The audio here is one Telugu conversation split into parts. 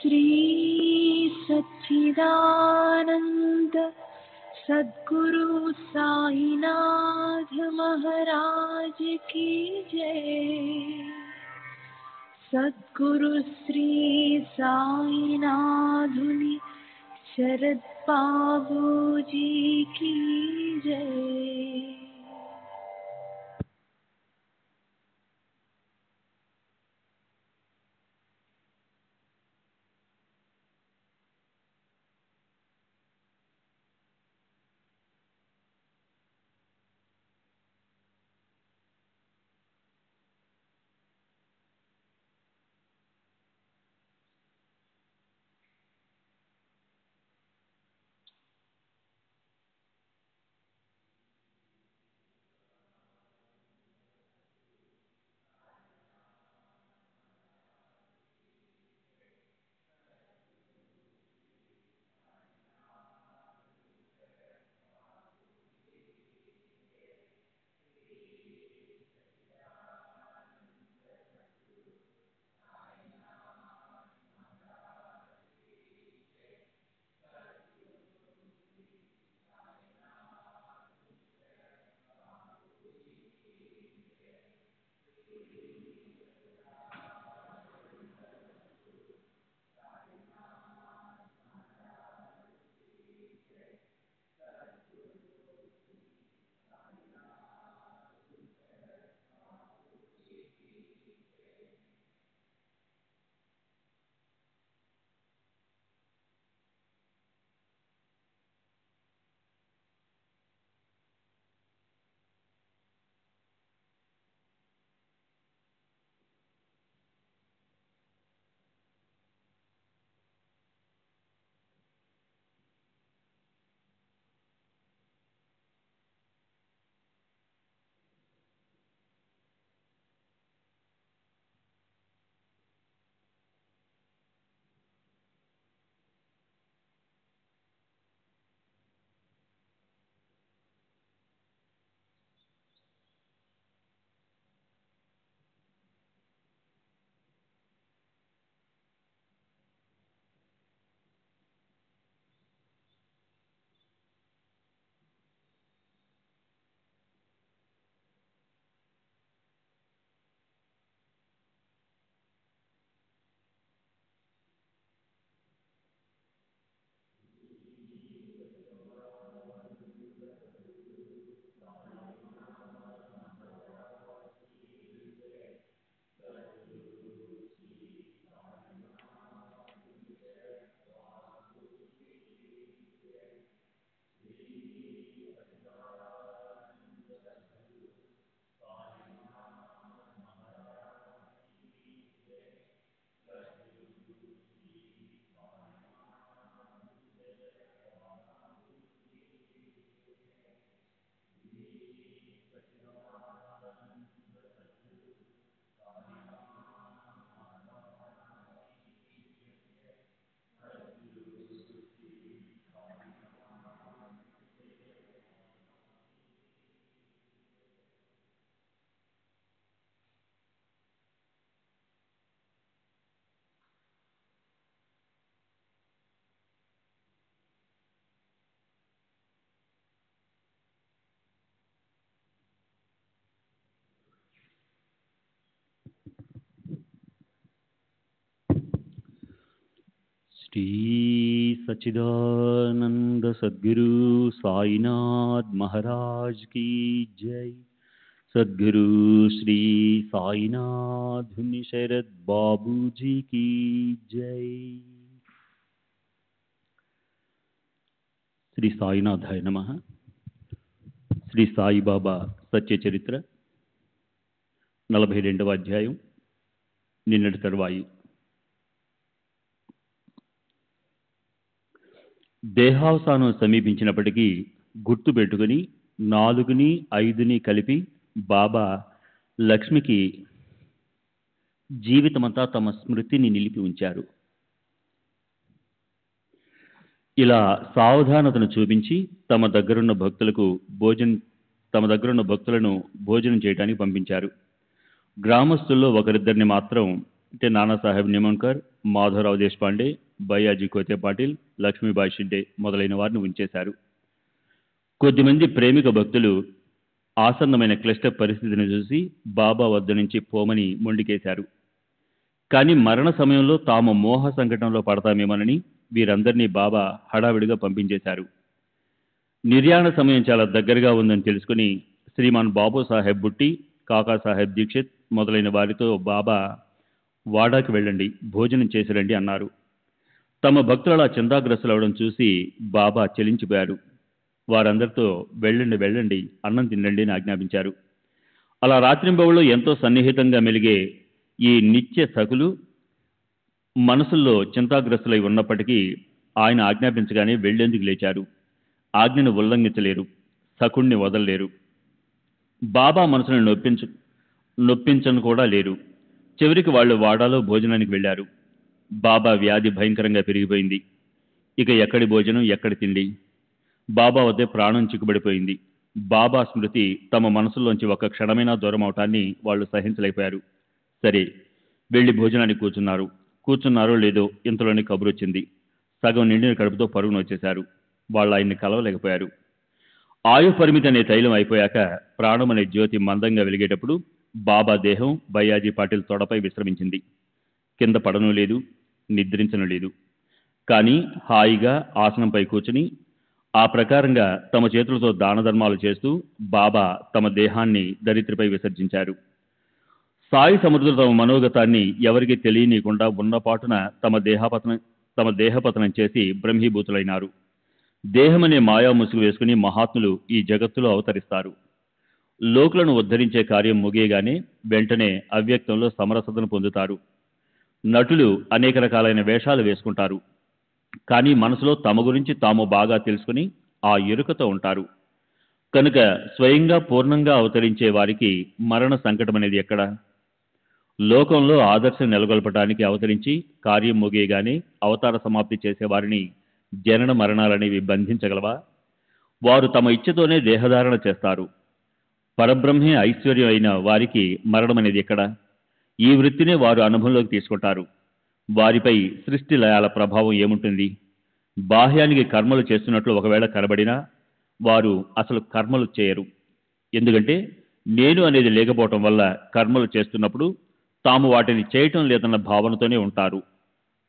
श्री सच्चिदानंद सद्गुरु साईनाथ महाराज की जय। सद्गुरु श्री साईनाथुनि शरद बाबूजी की जय। श्री सच्चिदानंद सद्गुरु साईनाथ महाराज की जय। सद्गुरु श्री साईनाथ शरद बाबूजी की जय। श्री साईनाथाय नमः। శ్రీ సాయిబాబా సత్య చరిత్ర 42వ అధ్యాయం నిన్నటి తరువాయి. దేహావసానం సమీపించినప్పటికీ గుర్తుపెట్టుకుని 4ని 5ని కలిపి బాబా లక్ష్మికి జీవితమంతా తమ స్మృతిని నిలిపి ఉంచారు. ఇలా సావధానతను చూపించి తమ దగ్గరున్న భక్తులను భోజనం చేయడానికి పంపించారు. గ్రామస్తుల్లో ఒకరిద్దరిని మాత్రం అంటే నానాసాహెబ్ నిమంకర్, మాధవరావు దేశపాండే, బయ్యాజీ కోతే పాటిల్, లక్ష్మీబాయి షిండే మొదలైన వారిని ఉంచేశారు. కొద్దిమంది ప్రేమిక భక్తులు ఆసన్నమైన క్లిష్ట పరిస్థితిని చూసి బాబా వద్ద నుంచి పోమని మొండికేశారు. కానీ మరణ సమయంలో తాము మోహ సంకటంలో పడతామేమోనని వీరందరినీ బాబా హడావిడిగా పంపించేశారు. నిర్యాణ సమయం చాలా దగ్గరగా ఉందని తెలుసుకుని శ్రీమాన్ బాబు సాహెబ్ బుట్టి, కాకాసాహెబ్ దీక్షిత్ మొదలైన వారితో బాబా వాడాకి వెళ్ళండి, భోజనం చేసి రండి అన్నారు. తమ భక్తులు అలా చింతాగ్రస్తులవడం చూసి బాబా చెలించిపోయారు. వారందరితో వెళ్ళండి వెళ్ళండి, అన్నం తినండి అని ఆజ్ఞాపించారు. అలా రాత్రింబవళ్ళు ఎంతో సన్నిహితంగా మెలిగే ఈ నిత్య సఖులు మనసుల్లో చింతాగ్రస్తులై ఉన్నప్పటికీ ఆయన ఆజ్ఞాపించగానే వెళ్లేందుకు లేచారు. ఆజ్ఞను ఉల్లంఘించలేరు, సఖుణ్ణి వదలలేరు. బాబా మనసును నొప్పించను కూడా లేరు. చివరికి వాళ్ళు వాడాలో భోజనానికి వెళ్లారు. బాబా వ్యాధి భయంకరంగా పెరిగిపోయింది. ఇక ఎక్కడి భోజనం, ఎక్కడి తిండి? బాబా వద్దే ప్రాణం చిక్కుబడిపోయింది. బాబా స్మృతి తమ మనసులోంచి ఒక్క క్షణమైనా దూరం అవటాన్ని వాళ్ళు సహించలేకపోయారు. సరే, వెళ్లి భోజనానికి కూర్చున్నారో లేదో ఇంతలోనే కబురు వచ్చింది. సగం నిండిన కడుపుతో పరుగున వచ్చేశారు. వాళ్ళు ఆయన్ని కలవలేకపోయారు. ఆయు పరిమితి అనే తైలం అయిపోయాక ప్రాణం అనే జ్యోతి మందంగా వెలిగేటప్పుడు బాబా దేహం బయ్యాజీ పాటిల్ తొడపై విశ్రమించింది. కింద పడను లేదు, నిద్రించను లేదు. కానీ హాయిగా ఆసనంపై కూర్చుని ఆ ప్రకారంగా తమ చేతులతో దాన ధర్మాలు చేస్తూ బాబా తమ దేహాన్ని ధరిత్రిపై విసర్జించారు. సాయి సమర్థులు తమ మనోగతాన్ని ఎవరికి తెలియనీయకుండా ఉన్నపాటున తమ దేహపతనం చేసి బ్రహ్మీభూతులైనారు. దేహమనే మాయా ముసుగు వేసుకుని మహాత్ములు ఈ జగత్తులో అవతరిస్తారు. లోకులను ఉద్ధరించే కార్యం ముగియగానే వెంటనే అవ్యక్తంలో సమరసతను పొందుతారు. నటులు అనేక రకాలైన వేషాలు వేసుకుంటారు. కానీ మనసులో తమ గురించి తాము బాగా తెలుసుకుని ఆ ఎరుకతో ఉంటారు. కనుక స్వయంగా పూర్ణంగా అవతరించే వారికి మరణ సంకటం అనేది ఎక్కడ? లోకంలో ఆదర్శం నెలకొల్పటానికి అవతరించి కార్యం ముగియగానే అవతార సమాప్తి చేసేవారిని జనన మరణాలనేవి బంధించగలవా? వారు తమ ఇచ్ఛతోనే దేహధారణ చేస్తారు. పరబ్రహ్మే ఐశ్వర్యం అయిన వారికి మరణం అనేది ఎక్కడ? ఈ వృత్తినే వారు అనుభవంలోకి తీసుకుంటారు. వారిపై సృష్టి లయాల ప్రభావం ఏముంటుంది? బాహ్యానికి కర్మలు చేస్తున్నట్లు ఒకవేళ కనబడినా వారు అసలు కర్మలు చేయరు. ఎందుకంటే నేను అనేది లేకపోవటం వల్ల కర్మలు చేస్తున్నప్పుడు తాము వాటిని చేయటం లేదన్న భావనతోనే ఉంటారు.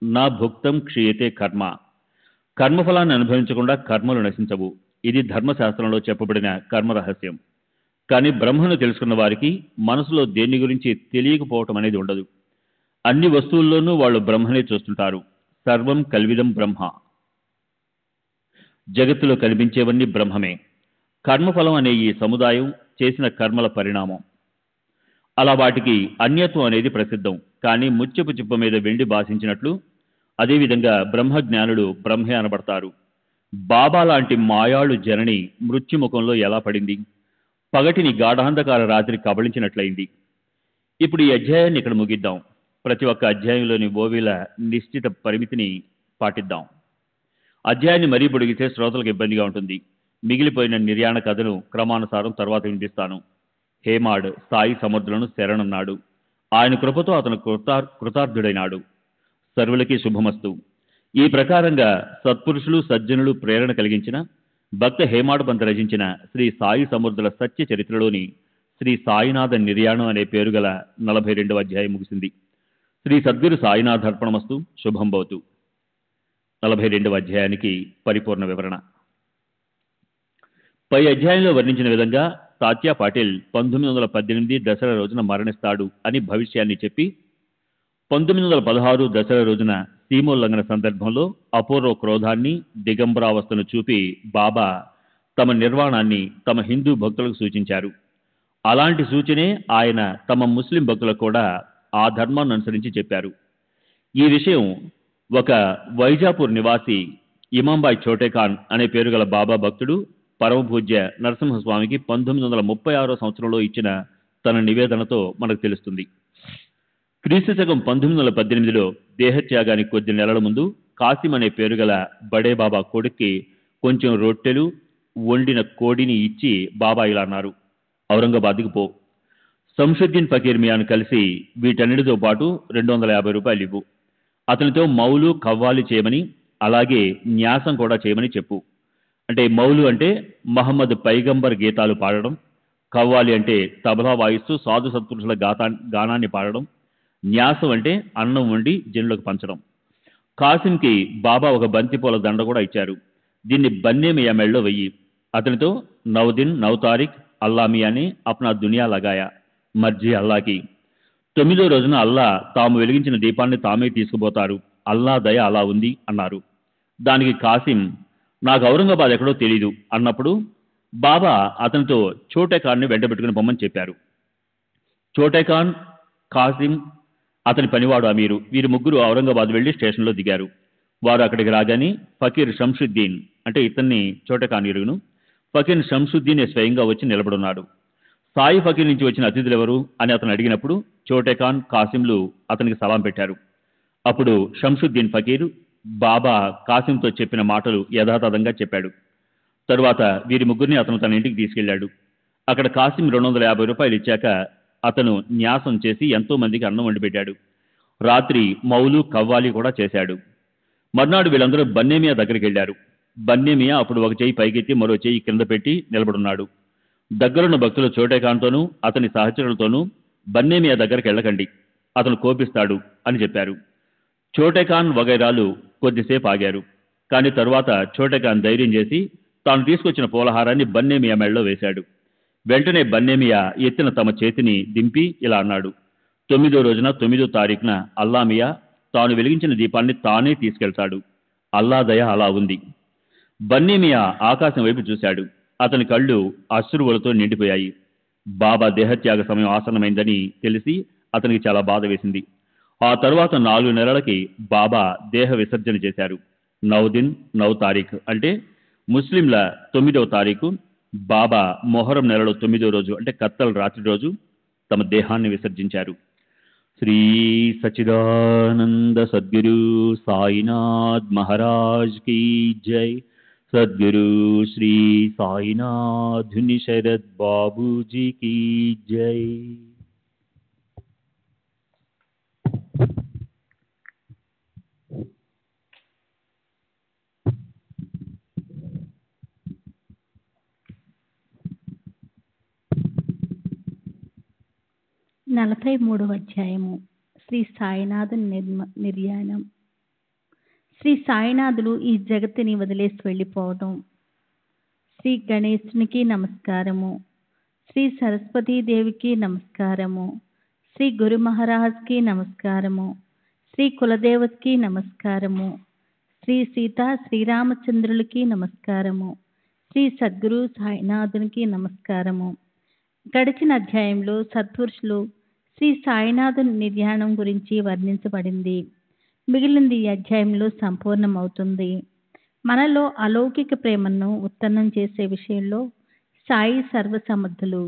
నా భుక్తం క్షీయతే కర్మ. కర్మఫలాన్ని అనుభవించకుండా కర్మలు నశించవు. ఇది ధర్మశాస్త్రంలో చెప్పబడిన కర్మ రహస్యం. కానీ బ్రహ్మను తెలుసుకున్న వారికి మనసులో దేని గురించి తెలియకపోవటం అనేది ఉండదు. అన్ని వస్తువుల్లోనూ వాళ్ళు బ్రహ్మనే చూస్తుంటారు. సర్వం కల్విదం బ్రహ్మ. జగత్తులో కనిపించేవన్నీ బ్రహ్మమే. కర్మఫలం అనే ఈ సముదాయం చేసిన కర్మల పరిణామం. అలా వాటికి అన్యత్వం అనేది ప్రసిద్ధం. కానీ ముత్యపు చిప్ప మీద వెండి భాషించినట్లు అదేవిధంగా బ్రహ్మజ్ఞానులు బ్రహ్మే అనబడతారు. బాబా లాంటి మాయాళు జనని మృత్యుముఖంలో ఎలా పడింది? పగటిని గాఢాంధకార రాత్రి కబళించినట్లయింది. ఇప్పుడు ఈ అధ్యాయాన్ని ఇక్కడ ముగిద్దాం. ప్రతి ఒక్క అధ్యాయంలోని ఓవిల నిశ్చిత పరిమితిని పాటిద్దాం. అధ్యాయాన్ని మరీ పొడిగితే శ్రోతలకు ఇబ్బందిగా ఉంటుంది. మిగిలిపోయిన నిర్యాణ కథను క్రమానుసారం తర్వాత వినిపిస్తాను. హేమాడ్ సాయి సముద్రులను శరణన్నాడు. ఆయన కృపతో అతను కృతార్థుడైనాడు. సర్వులకి శుభమస్తు. ఈ ప్రకారంగా సత్పురుషులు సజ్జనులు ప్రేరణ కలిగించిన భక్త హేమాడ్ పంత్ రచించిన శ్రీ సాయి సముద్రుల సత్య చరిత్రలోని శ్రీ సాయినాథ నిర్యాణం అనే పేరు గల 42వ అధ్యాయం ముగిసింది. శ్రీ సద్గురు సాయినాథర్పణమస్తు. శుభం భవతు. 42వ అధ్యాయానికి పరిపూర్ణ వివరణ. పై అధ్యాయంలో వర్ణించిన విధంగా తాత్యా పాటిల్ 1918 దసరా రోజున మరణిస్తాడు అని భవిష్యాన్ని చెప్పి 1916 దసరా రోజున సీమోల్లంఘన సందర్భంలో అపూర్వ క్రోధాన్ని దిగంబరావస్థను చూపి బాబా తమ నిర్వాణాన్ని తమ హిందూ భక్తులకు సూచించారు. అలాంటి సూచనే ఆయన తమ ముస్లిం భక్తులకు కూడా ఆ ధర్మాన్ని అనుసరించి చెప్పారు. ఈ విషయం ఒక వైజాపూర్ నివాసి ఇమాంబాయ్ చోటేఖాన్ అనే పేరు గల బాబా భక్తుడు పరమపూజ్య నరసింహస్వామికి 1936 సంవత్సరంలో ఇచ్చిన తన నివేదనతో మనకు తెలుస్తుంది. క్రీస్తు శకం 1918లో దేహత్యాగానికి కొద్ది నెలల ముందు కాసిం అనే పేరు గల బడే బాబా కొడుక్కి కొంచెం రొట్టెలు వండిన కోడిని ఇచ్చి బాబా ఇలా అన్నారు: ఔరంగాబాద్కి పో, శంషుద్దీన్ ఫకీర్ మియాను కలిసి వీటన్నిటితో పాటు 250 రూపాయలు ఇవ్వు. అతనితో మౌలు కవ్వాలి చేయమని, అలాగే న్యాసం కూడా చేయమని చెప్పు. అంటే మౌలు అంటే మహమ్మద్ పైగంబర్ గీతాలు పాడడం, కవ్వాలి అంటే తబలా వాయిస్తూ సాధు సత్పురుషుల గానాన్ని పాడడం, న్యాసం అంటే అన్నం వండి జనులకు పంచడం. కాసింకి బాబా ఒక బంతిపూల దండ కూడా ఇచ్చారు. దీన్ని బన్నేమియా మెళ్ళలో వెయ్యి. అతనితో నౌదిన్ నౌ తారీఖ్ అల్లామియాని అప్నా దునియా లగాయా, మర్జీ అల్లాకి. 9వ రోజున అల్లా తాము వెలిగించిన దీపాన్ని తామే తీసుకుపోతారు, అల్లా దయ అలా ఉంది అన్నారు. దానికి కాసిం, నాకు ఔరంగాబాద్ ఎక్కడో తెలీదు అన్నప్పుడు బాబా అతనితో చోటేఖాన్ని వెంటబెట్టుకుని పొమ్మని చెప్పారు. చోటేఖాన్, కాసిం, అతని పనివాడు అమీరు, వీరు ముగ్గురు ఔరంగాబాద్ వెళ్లి స్టేషన్లో దిగారు. వారు అక్కడికి రాగానే ఫకీర్ షంషుద్దీన్, అంటే ఇతన్ని చోటేఖాన్ ఇరుగును, ఫకీర్ షంషుద్దీన్ స్వయంగా వచ్చి నిలబడున్నాడు. సాయి ఫకీర్ నుంచి వచ్చిన అతిథులు ఎవరు అని అతను అడిగినప్పుడు చోటేఖాన్, కాసింలు అతనికి సలాం పెట్టారు. అప్పుడు షంషుద్దీన్ ఫకీర్ బాబా కాసింతో చెప్పిన మాటలు యథాతథంగా చెప్పాడు. తరువాత వీరి ముగ్గురిని అతను తన ఇంటికి తీసుకెళ్లాడు. అక్కడ కాసిం 250 రూపాయలు ఇచ్చాక అతను న్యాసం చేసి ఎంతో మందికి అన్నం వండి పెట్టాడు. రాత్రి మౌలు కవ్వాలి కూడా చేశాడు. మర్నాడు వీళ్ళందరూ బన్నేమియా దగ్గరికి వెళ్లారు. బన్నేమియా అప్పుడు ఒక చేయి పైకెత్తి మరో చేయి కింద పెట్టి నిలబడున్నాడు. దగ్గరున్న భక్తులు చోటేఖాన్తోనూ అతని సహచరులతోనూ బన్నేమియా దగ్గరికి వెళ్ళకండి, అతను కోపిస్తాడు అని చెప్పారు. చోటేఖాన్ వగైరాలు కొద్దిసేపు ఆగారు. కానీ తరువాత చోటేఖాన్ ధైర్యం చేసి తాను తీసుకొచ్చిన పూలహారాన్ని బన్నేమియా మెళ్ళలో వేశాడు. వెంటనే బన్నేమియా ఎత్తిన తమ చేతిని దింపి ఇలా అన్నాడు, 9వ రోజున 9వ తారీఖున అల్లామియా తాను వెలిగించిన దీపాన్ని తానే తీసుకెళ్తాడు, అల్లా దయ అలా ఉంది. బన్నేమియా ఆకాశం వైపు చూశాడు. అతని కళ్ళు అశ్రువులతో నిండిపోయాయి. బాబా దేహత్యాగ సమయం ఆసన్నమైందని తెలిసి అతనికి చాలా బాధ వేసింది. ఆ తరువాత 4 నెలలకి బాబా దేహ విసర్జన చేశారు. నౌదిన్ నౌ తారీఖ్ అంటే ముస్లింల 9వ తారీఖు బాబా మొహరం నెలలో 9వ రోజు అంటే కత్తల్ రాత్రి రోజు తమ దేహాన్ని విసర్జించారు. శ్రీ సచిదానంద సద్గురు సాయినాథ్ మహారాజ్ కీ జై. సద్గురు శ్రీ సాయినాథ్ శరద్ బాబూజీ కీ జై. నలభై 43వ అధ్యాయము. శ్రీ సాయినాథు నిర్యాణం. శ్రీ సాయినాథులు ఈ జగత్తుని వదిలేసి వెళ్ళిపోవడం. శ్రీ గణేశునికి నమస్కారము. శ్రీ సరస్వతీదేవికి నమస్కారము. శ్రీ గురు మహారాజ్కి నమస్కారము. శ్రీ కులదేవతకి నమస్కారము. శ్రీ సీతా శ్రీరామచంద్రులకి నమస్కారము. శ్రీ సద్గురు సాయినాథునికి నమస్కారము. గడిచిన అధ్యాయంలో సత్పురుషులు శ్రీ సాయినాథుని నిర్యాణం గురించి వర్ణించబడింది. మిగిలింది ఈ అధ్యాయంలో సంపూర్ణమవుతుంది. మనలో అలౌకిక ప్రేమను ఉత్పన్నం చేసే విషయంలో సాయి సర్వసమర్థులు.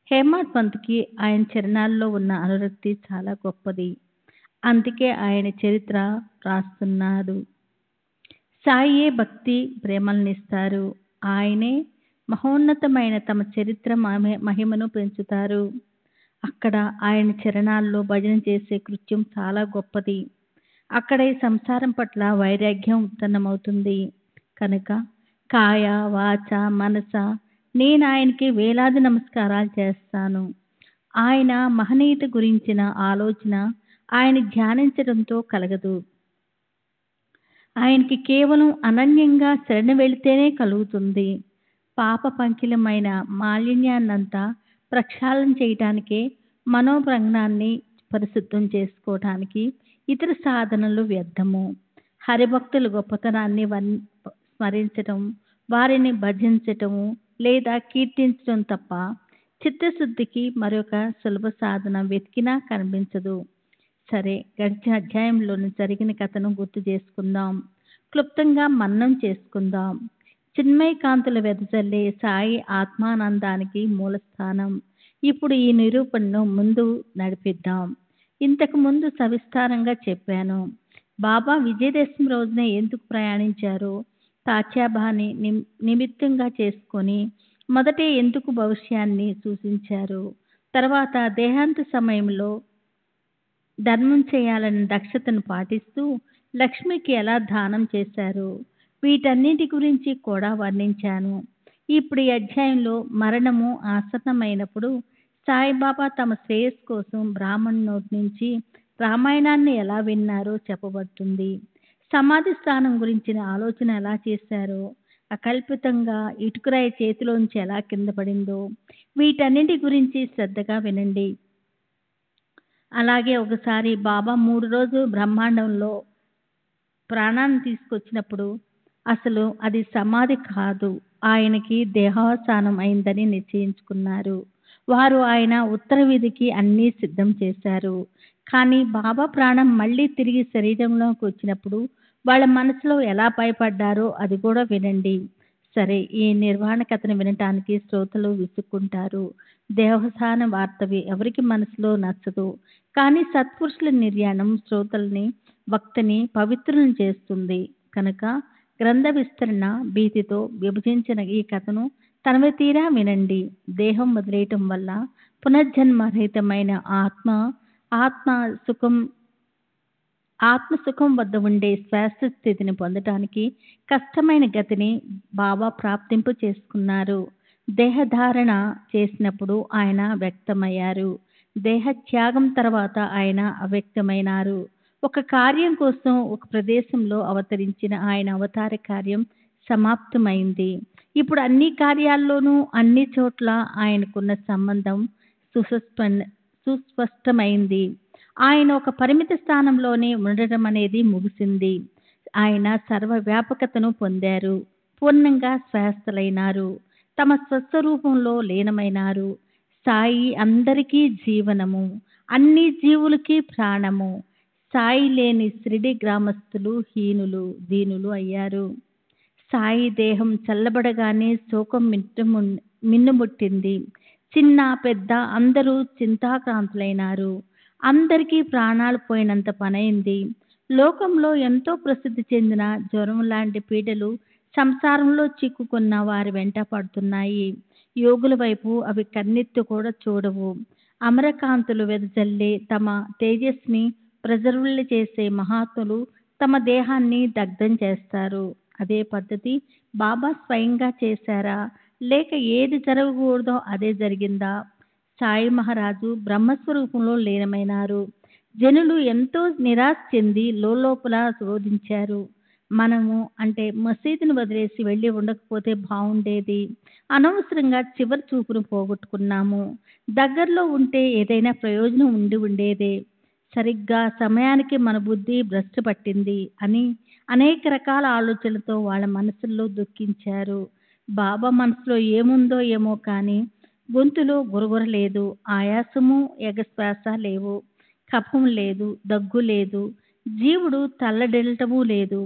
హేమాడ్ పంత్కి ఆయన చరణాల్లో ఉన్న అనురక్తి చాలా గొప్పది. అందుకే ఆయన చరిత్ర రాస్తున్నాడు. సాయియే భక్తి ప్రేమలనిస్తారు. ఆయనే మహోన్నతమైన తమ చరిత్ర మహిమను పెంచుతారు. అక్కడ ఆయన చరణాల్లో భజన చేసే కృత్యం చాలా గొప్పది. అక్కడే సంసారం పట్ల వైరాగ్యం ఉత్పన్నమవుతుంది. కనుక కాయ వాచ మనస నేను ఆయనకి వేలాది నమస్కారాలు చేస్తాను. ఆయన మహనీయత గురించిన ఆలోచన ఆయన ధ్యానించడంతో కలగదు. ఆయనకి కేవలం అనన్యంగా శరణ వెళితేనే కలుగుతుంది. పాప పంకిలమైన మాలిన్యాన్నంతా ప్రక్షాళన చేయటానికే, మనోప్రాంగణాన్ని పరిశుద్ధం చేసుకోవటానికి ఇతర సాధనలు వ్యర్థము. హరిభక్తుల గొప్పతనాన్ని స్మరించటం, వారిని భజించటము లేదా కీర్తించడం తప్ప చిత్తశుద్ధికి మరొక సులభ సాధన వెతికినా కనిపించదు. సరే, గడిచిన అధ్యాయంలోని జరిగిన కథను గుర్తు చేసుకుందాం. క్లుప్తంగా మననం చేసుకుందాం. చిన్మయ కాంతుల వెదజల్లే సాయి ఆత్మానందానికి మూలస్థానం. ఇప్పుడు ఈ నిరూపణను ముందు నడిపిద్దాం. ఇంతకు ముందు సవిస్తారంగా చెప్పాను. బాబా విజయదశమి రోజున ఎందుకు ప్రయాణించారో, తాత్యాబాని నిమిత్తంగా చేసుకొని మొదటే ఎందుకు భవిష్యాన్ని సూచించారు, తర్వాత దేహాంత సమయంలో ధర్మం చేయాలన్న దక్షతను పాటిస్తూ లక్ష్మికి ఎలా దానం చేశారు, వీటన్నిటి గురించి కూడా వర్ణించాను. ఇప్పుడు ఈ అధ్యాయంలో మరణము ఆసన్నమైనప్పుడు సాయిబాబా తమ శ్రేయస్సు కోసం బ్రాహ్మణు నోటి నుంచి రామాయణాన్ని ఎలా విన్నారో చెప్పబడుతుంది. సమాధి స్థానం గురించిన ఆలోచన ఎలా చేశారో, అకల్పితంగా ఇటుకరాయి చేతిలోంచి ఎలా కింద పడిందో, వీటన్నిటి గురించి శ్రద్ధగా వినండి. అలాగే ఒకసారి బాబా 3 రోజులు బ్రహ్మాండంలో ప్రాణాన్ని తీసుకొచ్చినప్పుడు అసలు అది సమాధి కాదు, ఆయనకి దేహావసానం అయిందని నిశ్చయించుకున్నారు. వారు ఆయన ఉత్తర వీధికి అన్నీ సిద్ధం చేశారు. కానీ బాబా ప్రాణం మళ్ళీ తిరిగి శరీరంలోకి వచ్చినప్పుడు వాళ్ళ మనసులో ఎలా భయపడ్డారో అది కూడా వినండి. సరే, ఈ నిర్వాణ కథను వినటానికి శ్రోతలు విసుక్కుంటారు. దేవసాన వార్తవి ఎవరికి మనసులో నచ్చదు. కానీ సత్పురుషుల నిర్యాణం శ్రోతల్ని వక్తని పవిత్రులను చేస్తుంది. కనుక గ్రంథ విస్తరణ భీతితో విభజించిన ఈ కథను తనవి తీరా వినండి. దేహం వదిలేయటం వల్ల పునర్జన్మరహితమైన ఆత్మసుఖం వద్ద ఉండే శ్వాస స్థితిని పొందటానికి కష్టమైన గతిని బాబా ప్రాప్తింపు చేసుకున్నారు. దేహధారణ చేసినప్పుడు ఆయన వ్యక్తమయ్యారు. దేహ త్యాగం తర్వాత ఆయన అవ్యక్తమైనారు. ఒక కార్యం కోసం ఒక ప్రదేశంలో అవతరించిన ఆయన అవతార కార్యం సమాప్తమైంది. ఇప్పుడు అన్ని కార్యాల్లోనూ అన్ని చోట్ల ఆయనకున్న సంబంధం సుస్పష్టమైంది. ఆయన ఒక పరిమిత స్థానంలోనే ఉండటం అనేది ముగిసింది. ఆయన సర్వవ్యాపకతను పొందారు. పూర్ణంగా శ్వాసలైనారు. తమ స్వస్వరూపంలో లీనమైనారు. సాయి అందరికీ జీవనము, అన్ని జీవులకి ప్రాణము. సాయి లేని షిరిడి గ్రామస్తులు హీనులు, దీనులు అయ్యారు. సాయి దేహం చల్లబడగానే శోకం మిన్నుముట్టింది. చిన్న పెద్ద అందరూ చింతాక్రాంతులైనారు. అందరికీ ప్రాణాలు పోయినంత పనైంది. లోకంలో ఎంతో ప్రసిద్ధి చెందిన జ్వరం లాంటి పీడలు సంసారంలో చిక్కుకున్న వారి వెంట పడుతున్నాయి. యోగుల వైపు అవి కన్నెత్తి కూడా చూడవు. అమరకాంతులు వెదజల్లే తమ తేజస్ని ప్రజ్వరులు చేసే మహాత్ములు తమ దేహాన్ని దగ్ధం చేస్తారు. అదే పద్ధతి బాబా స్వయంగా చేశారా, లేక ఏది జరగకూడదో అదే జరిగిందా? సాయి మహారాజు బ్రహ్మస్వరూపంలో లీనమైనారు. జనులు ఎంతో నిరాశ చెంది లోపల శోధించారు. మనము అంటే మసీదును వదిలేసి వెళ్ళి ఉండకపోతే బాగుండేది. అనవసరంగా చివరి చూపును పోగొట్టుకున్నాము. దగ్గరలో ఉంటే ఏదైనా ప్రయోజనం ఉండి ఉండేదే. సరిగ్గా సమయానికి మన బుద్ధి భ్రష్టు పట్టింది అని అనేక రకాల ఆలోచనలతో వాళ్ళ మనసుల్లో దుఃఖించారు. బాబా మనసులో ఏముందో ఏమో కానీ గొంతులో గురగుర లేదు, ఆయాసము ఎగశ్వాస లేవు, కఫం లేదు, దగ్గు లేదు, జీవుడు తల్లడిల్లటమూ లేదు.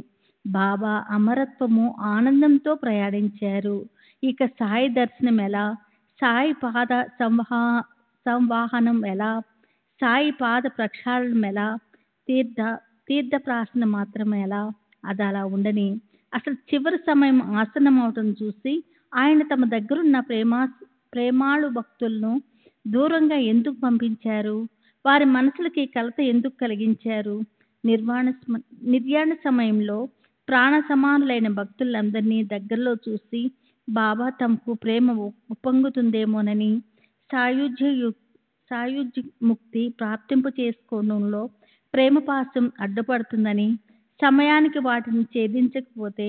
బాబా అమరత్వము ఆనందంతో ప్రయాణించారు. ఇక సాయి దర్శనం ఎలా, సాయి పాద సంవాహనం ఎలా, సాయి పాద ప్రక్షాళనం ఎలా, తీర్థప్రాసన మాత్రం ఎలా? అది అలా ఉండని అసలు చివరి సమయం ఆసన్నం అవటం చూసి ఆయన తమ దగ్గరున్న ప్రేమాళు భక్తులను దూరంగా ఎందుకు పంపించారు? వారి మనసులకి కలత ఎందుకు కలిగించారు? నిర్యాణ సమయంలో ప్రాణ సమానులైన భక్తులందరినీ దగ్గరలో చూసి బాబా తమకు ప్రేమ ఉప్పొంగుతుందేమోనని, సాయుజ్య ముక్తి ప్రాప్తింపు చేసుకోవడంలో ప్రేమపాసం అడ్డుపడుతుందని, సమయానికి వాటిని ఛేదించకపోతే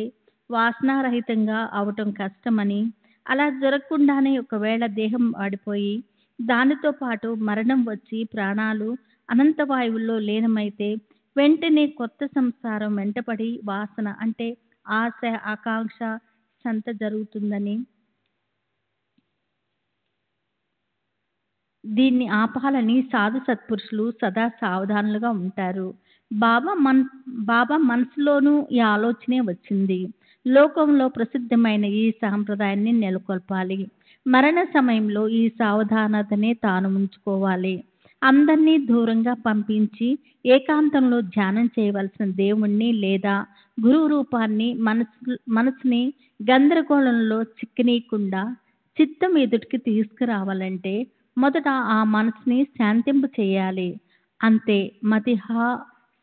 వాసనారహితంగా అవటం కష్టమని, అలా జరగకుండానే ఒకవేళ దేహం వాడిపోయి దానితో పాటు మరణం వచ్చి ప్రాణాలు అనంత వాయువుల్లో లీనమైతే వెంటనే కొత్త సంసారం వెంటపడి వాసన అంటే ఆశ ఆకాంక్ష సంత జరుగుతుందని, దీన్ని ఆపాలని సాధు సత్పురుషులు సదా సావధానులుగా ఉంటారు. బాబా మనసులోనూ ఈ ఆలోచనే వచ్చింది. లోకంలో ప్రసిద్ధమైన ఈ సాంప్రదాయాన్ని నెలకొల్పాలి. మరణ సమయంలో ఈ సావధానతనే తాను ఉంచుకోవాలి. అందరినీ దూరంగా పంపించి ఏకాంతంలో ధ్యానం చేయవలసిన దేవుణ్ణి లేదా గురువు రూపాన్ని మనసుని గందరగోళంలో చిక్కనీయకుండా చిత్తం ఎదుటికి తీసుకురావాలంటే మొదట ఆ మనసుని శాంతింపు చేయాలి. అంతే మతిహా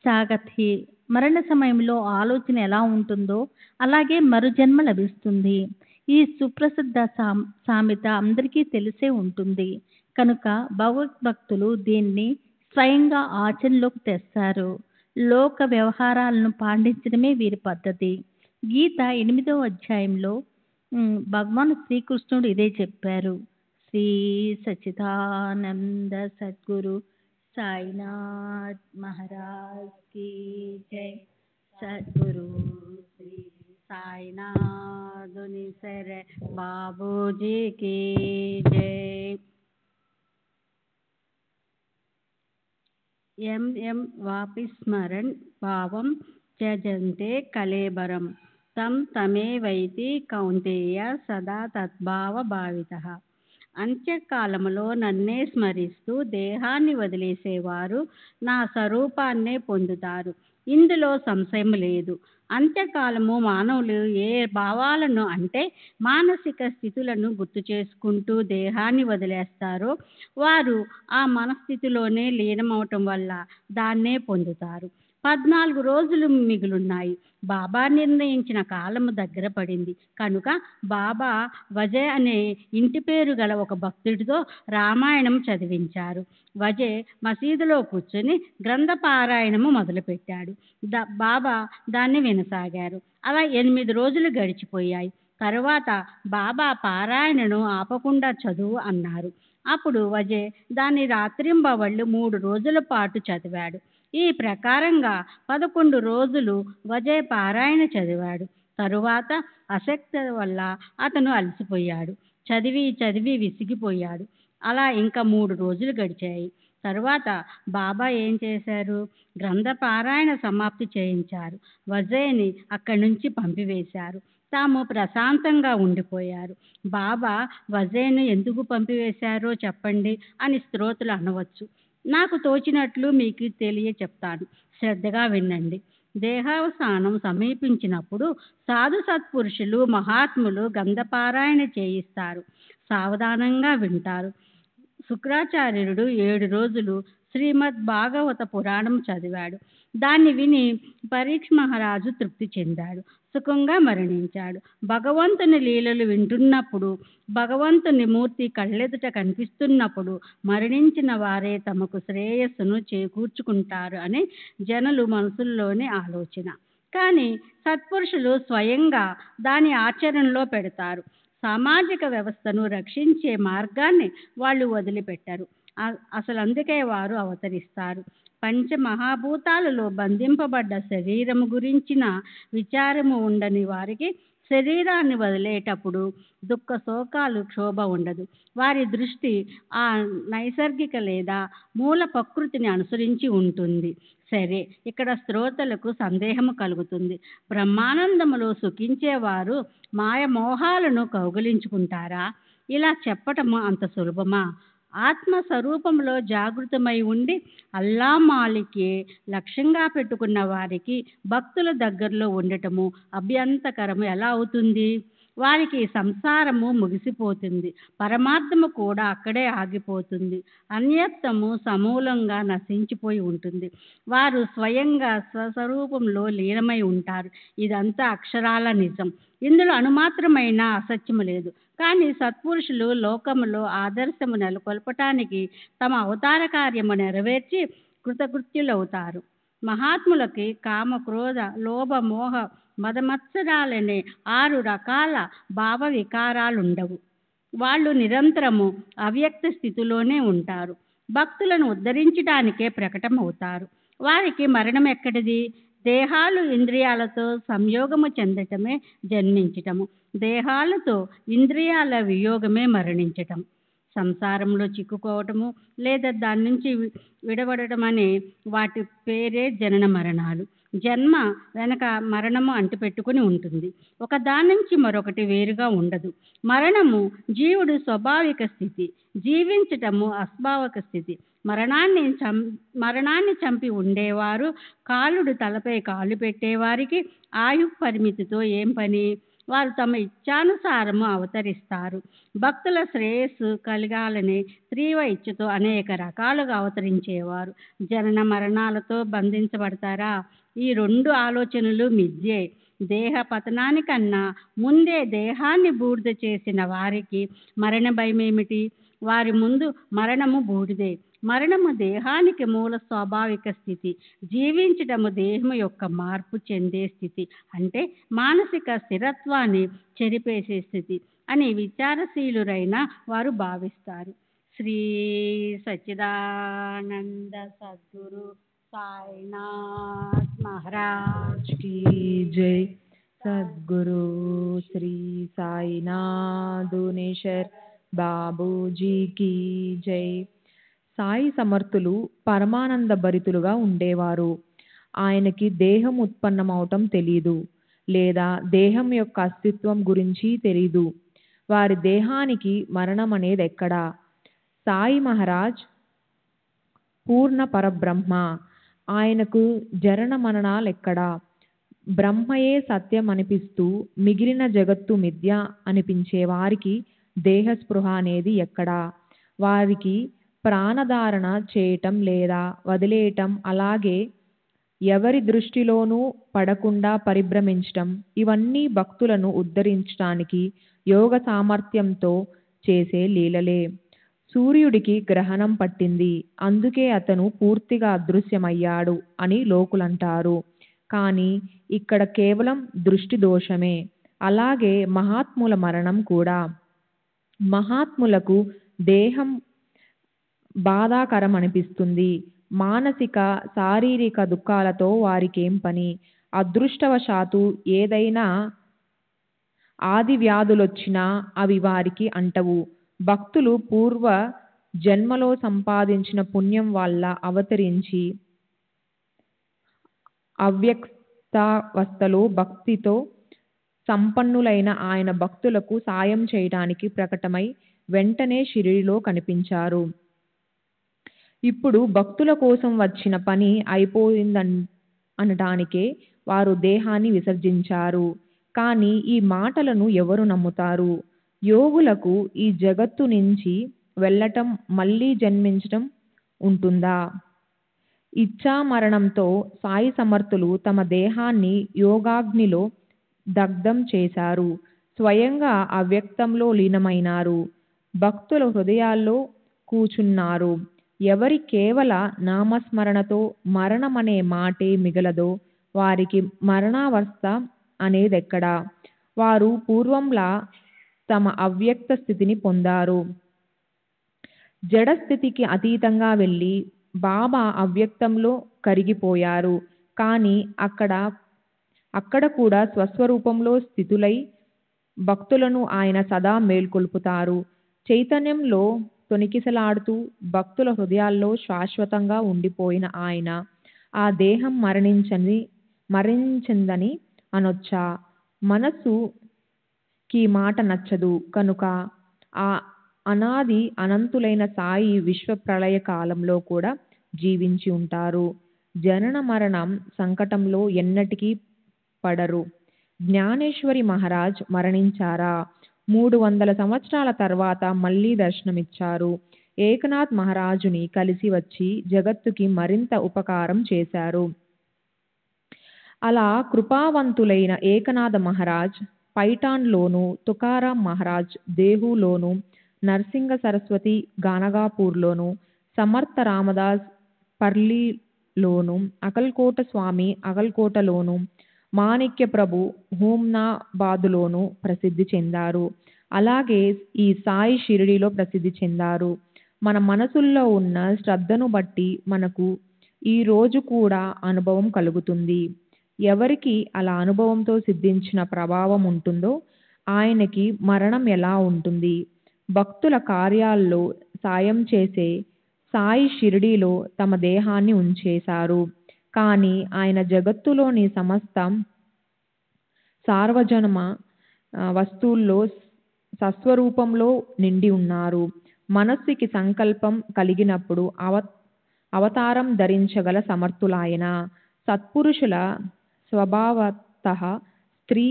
సాగతి. మరణ సమయంలో ఆలోచన ఎలా ఉంటుందో అలాగే మరుజన్మ లభిస్తుంది. ఈ సుప్రసిద్ధ సామెత అందరికీ తెలిసే ఉంటుంది. కనుక భగవద్భక్తులు దీన్ని స్వయంగా ఆచరణలోకి తెస్తారు. లోక వ్యవహారాలను పాటించడమే వీరి పద్ధతి. గీత 8వ అధ్యాయంలో భగవాన్ శ్రీకృష్ణుడు ఇదే చెప్పారు. శ్రీ సచ్చిదానంద సద్గురు సాయినాథ్ మహారాజ్ की जय. सद्गुरु श्री साईनाथ निसर बाबूजी की जय. एम वापि स्मरण भावं त्यजन्ते कलेबरं తం తమేవైతి కౌంతేయ సదా తద్భావ భావితః. అంత్యకాలములో నన్నే స్మరిస్తూ దేహాన్ని వదిలేసేవారు నా స్వరూపాన్నే పొందుతారు. ఇందులో సంశయం లేదు. అంత్యకాలము మానవులు ఏ భావాలను అంటే మానసిక స్థితులను గుర్తు చేసుకుంటూ దేహాన్ని వదిలేస్తారో వారు ఆ మనస్థితిలోనే లీనమవటం వల్ల దాన్నే పొందుతారు. 14 రోజులు మిగులున్నాయి. బాబా నిర్ణయించిన కాలము దగ్గర పడింది కనుక బాబా వజే అనే ఇంటి పేరు గల ఒక భక్తుడితో రామాయణం చదివించారు. వజే మసీదులో కూర్చొని గ్రంథ పారాయణము మొదలుపెట్టాడు. బాబా దాన్ని వినసాగారు. అలా 8 రోజులు గడిచిపోయాయి. తరువాత బాబా పారాయణను ఆపకుండా చదువు అన్నారు. అప్పుడు వజే దాన్ని రాత్రింబవళ్ళు 3 రోజుల పాటు చదివాడు. ఈ ప్రకారంగా 11 రోజులు వజే పారాయణ చదివాడు. తరువాత అశక్తి వల్ల అతను అలసిపోయాడు. చదివి చదివి విసిగిపోయాడు. అలా ఇంకా 3 రోజులు గడిచాయి. తరువాత బాబా ఏం చేశారు? గ్రంథ పారాయణ సమాప్తి చేయించారు. వజేని అక్కడి నుంచి పంపివేశారు. తాము ప్రశాంతంగా ఉండిపోయారు. బాబా వజేను ఎందుకు పంపివేశారో చెప్పండి అని శ్రోతలు అనవచ్చు. నాకు తోచినట్లు మీకు తెలియ చెప్తాను. శ్రద్ధగా వినండి. దేహావసానం సమీపించినప్పుడు సాధు సత్పురుషులు మహాత్ములు గంధపారాయణ చేయిస్తారు. సావధానంగా వింటారు. శుక్రాచార్యుడు 7 రోజులు శ్రీమద్ భాగవత పురాణం చదివాడు. దాన్ని విని పరీక్ష మహారాజు తృప్తి చెందాడు. సుఖంగా మరణించాడు. భగవంతుని లీలలు వింటున్నప్పుడు, భగవంతుని మూర్తి కళ్ళెదుట కనిపిస్తున్నప్పుడు మరణించిన వారే తమకు శ్రేయస్సును చేకూర్చుకుంటారు అని జనులు మనసుల్లోని ఆలోచన. కానీ సత్పురుషులు స్వయంగా దాని ఆచరణలో పెడతారు. సామాజిక వ్యవస్థను రక్షించే మార్గాన్ని వాళ్ళు వదిలిపెట్టారు. అసలు అందుకే వారు అవతరిస్తారు. పంచమహాభూతాలలో బంధింపబడ్డ శరీరము గురించిన విచారము ఉండని వారికి శరీరాన్ని వదిలేటప్పుడు దుఃఖ శోకాలు క్షోభ ఉండదు. వారి దృష్టి ఆ నైసర్గిక లేదా మూల ప్రకృతిని అనుసరించి ఉంటుంది. సరే, ఇక్కడ శ్రోతలకు సందేహము కలుగుతుంది. బ్రహ్మానందములో సుఖించేవారు మాయమోహాలను కౌగిలించుకుంటారా? ఇలా చెప్పటము అంత సులభమా? ఆత్మస్వరూపంలో జాగృతమై ఉండి అల్లా మాలికే లక్ష్యంగా పెట్టుకున్న వారికి భక్తుల దగ్గరలో ఉండటము అభ్యంతకరము ఎలా అవుతుంది? వారికి సంసారము ముగిసిపోతుంది. పరమార్థము కూడా అక్కడే ఆగిపోతుంది. అన్యత్వము సమూలంగా నశించిపోయి ఉంటుంది. వారు స్వయంగా స్వస్వరూపంలో లీనమై ఉంటారు. ఇదంతా అక్షరాల నిజం. ఇందులో అనుమాత్రమైన అసత్యము లేదు. కానీ సత్పురుషులు లోకములో ఆదర్శము నెలకొల్పటానికి తమ అవతార కార్యము నెరవేర్చి కృతకృత్యులవుతారు. మహాత్ములకి కామ, క్రోధ, లోభ, మోహ, మదమత్సరాలనే 6 రకాల భావ వికారాలుండవు. వాళ్ళు నిరంతరము అవ్యక్త స్థితిలోనే ఉంటారు. భక్తులను ఉద్ధరించడానికే ప్రకటమవుతారు. వారికి మరణం ఎక్కడిది? దేహాలు ఇంద్రియాలతో సంయోగము చెందటమే జన్మించటము. దేహాలతో ఇంద్రియాల వియోగమే మరణించటం. సంసారంలో చిక్కుకోవటము లేదా దాని నుంచి విడబడటం అనే వాటి పేరే జనన మరణాలు. జన్మ వెనక మరణము అంటిపెట్టుకుని ఉంటుంది. ఒక దాని నుంచి మరొకటి వేరుగా ఉండదు. మరణము జీవుడు స్వాభావిక స్థితి, జీవించటము అస్వాభావిక స్థితి. మరణాన్ని చంపి ఉండేవారు, కాలుడు తలపై కాలు పెట్టేవారికి ఆయు పరిమితితో ఏం పని? వారు తమ ఇచ్ఛానుసారము అవతరిస్తారు. భక్తుల శ్రేయస్సు కలగాలని తీవ్ర ఇచ్ఛతో అనేక రకాలుగా అవతరించేవారు. జనన మరణాలతో బంధించబడతారా? ఈ రెండు ఆలోచనలు మిథ్యే. దేహ పతనానికన్నా ముందే దేహాన్ని బూడిద చేసిన వారికి మరణ భయమేమిటి? వారి ముందు మరణము బూడిదే. మరణము దేహానికి మూల స్వాభావిక స్థితి. జీవించటము దేహము యొక్క మార్పు చెందే స్థితి, అంటే మానసిక స్థిరత్వాన్ని చెరిపేసే స్థితి అని విచారశీలురైన వారు భావిస్తారు. శ్రీ సచ్చిదానంద సద్గురు సాయినాథ్ మహారాజ్ की जय। सद्गुरु श्री సాయినాథునేశ్వర్ బాబూజీ की जय। సాయి సమర్థులు పరమానంద భరితులుగా ఉండేవారు. ఆయనకి దేహం ఉత్పన్నమవటం తెలీదు, లేదా దేహం యొక్క అస్తిత్వం గురించి తెలీదు. వారి దేహానికి మరణం అనేది ఎక్కడా? సాయి మహారాజ్ పూర్ణ పరబ్రహ్మ. ఆయనకు జనన మరణాలు ఎక్కడా? బ్రహ్మయే సత్యం అనిపిస్తూ మిగిలిన జగత్తు మిథ్య అనిపించే వారికి దేహస్పృహ అనేది ఎక్కడా? వారికి ప్రాణధారణ చేయటం లేదా వదిలేయటం, అలాగే ఎవరి దృష్టిలోనూ పడకుండా పరిభ్రమించటం, ఇవన్నీ భక్తులను ఉద్ధరించడానికి యోగ సామర్థ్యంతో చేసే లీలలే. సూర్యుడికి గ్రహణం పట్టింది, అందుకే అతను పూర్తిగా అదృశ్యమయ్యాడు అని లోకులంటారు. కానీ ఇక్కడ కేవలం దృష్టి దోషమే. అలాగే మహాత్ముల మరణం కూడా. మహాత్ములకు దేహం బాధాకరం అనిపిస్తుంది. మానసిక శారీరక దుఃఖాలతో వారికేం పని? అదృష్టవశాత్తు ఏదైనా ఆది వ్యాధులొచ్చినా అవి వారికి అంటవు. భక్తులు పూర్వ జన్మలో సంపాదించిన పుణ్యం వల్ల అవతరించి అవ్యక్తావస్థలో భక్తితో సంపన్నులైన ఆయన భక్తులకు సాయం చేయడానికి ప్రకటమై వెంటనే షిరిడిలో కనిపించారు. ఇప్పుడు భక్తుల కోసం వచ్చిన పని అయిపోయిందనడానికే వారు దేహాన్ని విసర్జించారు. కానీ ఈ మాటలను ఎవరు నమ్ముతారు? యోగులకు ఈ జగత్తు నుంచి వెళ్ళటం, మళ్ళీ జన్మించటం ఉంటుందా? ఇచ్ఛా మరణంతో సాయి సమర్థులు తమ దేహాన్ని యోగాగ్నిలో దగ్ధం చేశారు. స్వయంగా అవ్యక్తంలో లీనమైనారు. భక్తుల హృదయాల్లో కూచున్నారు. ఎవరి కేవల నామస్మరణతో మరణమనే మాటే మిగలదో వారికి మరణావస్థ అనేదెక్కడా? వారు పూర్వంలా తమ అవ్యక్త స్థితిని పొందారు. జడస్థితికి అతీతంగా వెళ్ళి బాబా అవ్యక్తంలో కరిగిపోయారు. కానీ అక్కడ కూడా స్వస్వరూపంలో స్థితులై భక్తులను ఆయన సదా మేల్కొల్పుతారు. చైతన్యంలో తొణికిసలాడుతూ భక్తుల హృదయాల్లో శాశ్వతంగా ఉండిపోయిన ఆయన ఆ దేహం మరణించిందని అనొచ్చా? మనసుకి మాట నచ్చదు కనుక ఆ అనాది అనంతులైన సాయి విశ్వ ప్రళయ కాలంలో కూడా జీవించి ఉంటారు. జనన మరణం సంకటంలో ఎన్నటికీ పడరు. జ్ఞానేశ్వరి మహారాజ్ మరణించారా? 300 సంవత్సరాల తర్వాత మళ్ళీ దర్శనమిచ్చారు. ఏకనాథ్ మహారాజుని కలిసి వచ్చి జగత్తుకి మరింత ఉపకారం చేశారు. అలా కృపావంతులైన ఏకనాథ మహారాజ్ పైఠాన్లోను, తుకారాం మహారాజ్ దేహులోను, నరసింగ సరస్వతి గానగాపూర్లోను, సమర్థ రామదాస్ పర్లీలోను, అకల్కోట స్వామి అకల్కోటలోను, మాణిక్య ప్రభు హుమ్నాబాదులోను ప్రసిద్ధి చెందారు. అలాగే ఈ సాయి షిరిడిలో ప్రసిద్ధి చెందారు. మన మనసుల్లో ఉన్న శ్రద్ధను బట్టి మనకు ఈ రోజు కూడా అనుభవం కలుగుతుంది. ఎవరికి అలా అనుభవంతో సిద్ధించిన ప్రభావం ఉంటుందో ఆయనకి మరణం ఎలా ఉంటుంది? భక్తుల కార్యాల్లో సాయం చేసే సాయి షిరిడిలో తమ దేహాన్ని ఉంచేశారు. కానీ ఆయన జగత్తులోని సమస్త సార్వజనమ వస్తువుల్లో సస్వరూపంలో నిండి ఉన్నారు. మనస్సుకి సంకల్పం కలిగినప్పుడు అవతారం ధరించగల సమర్థులాయన. సత్పురుషుల స్వభావతః స్త్రీ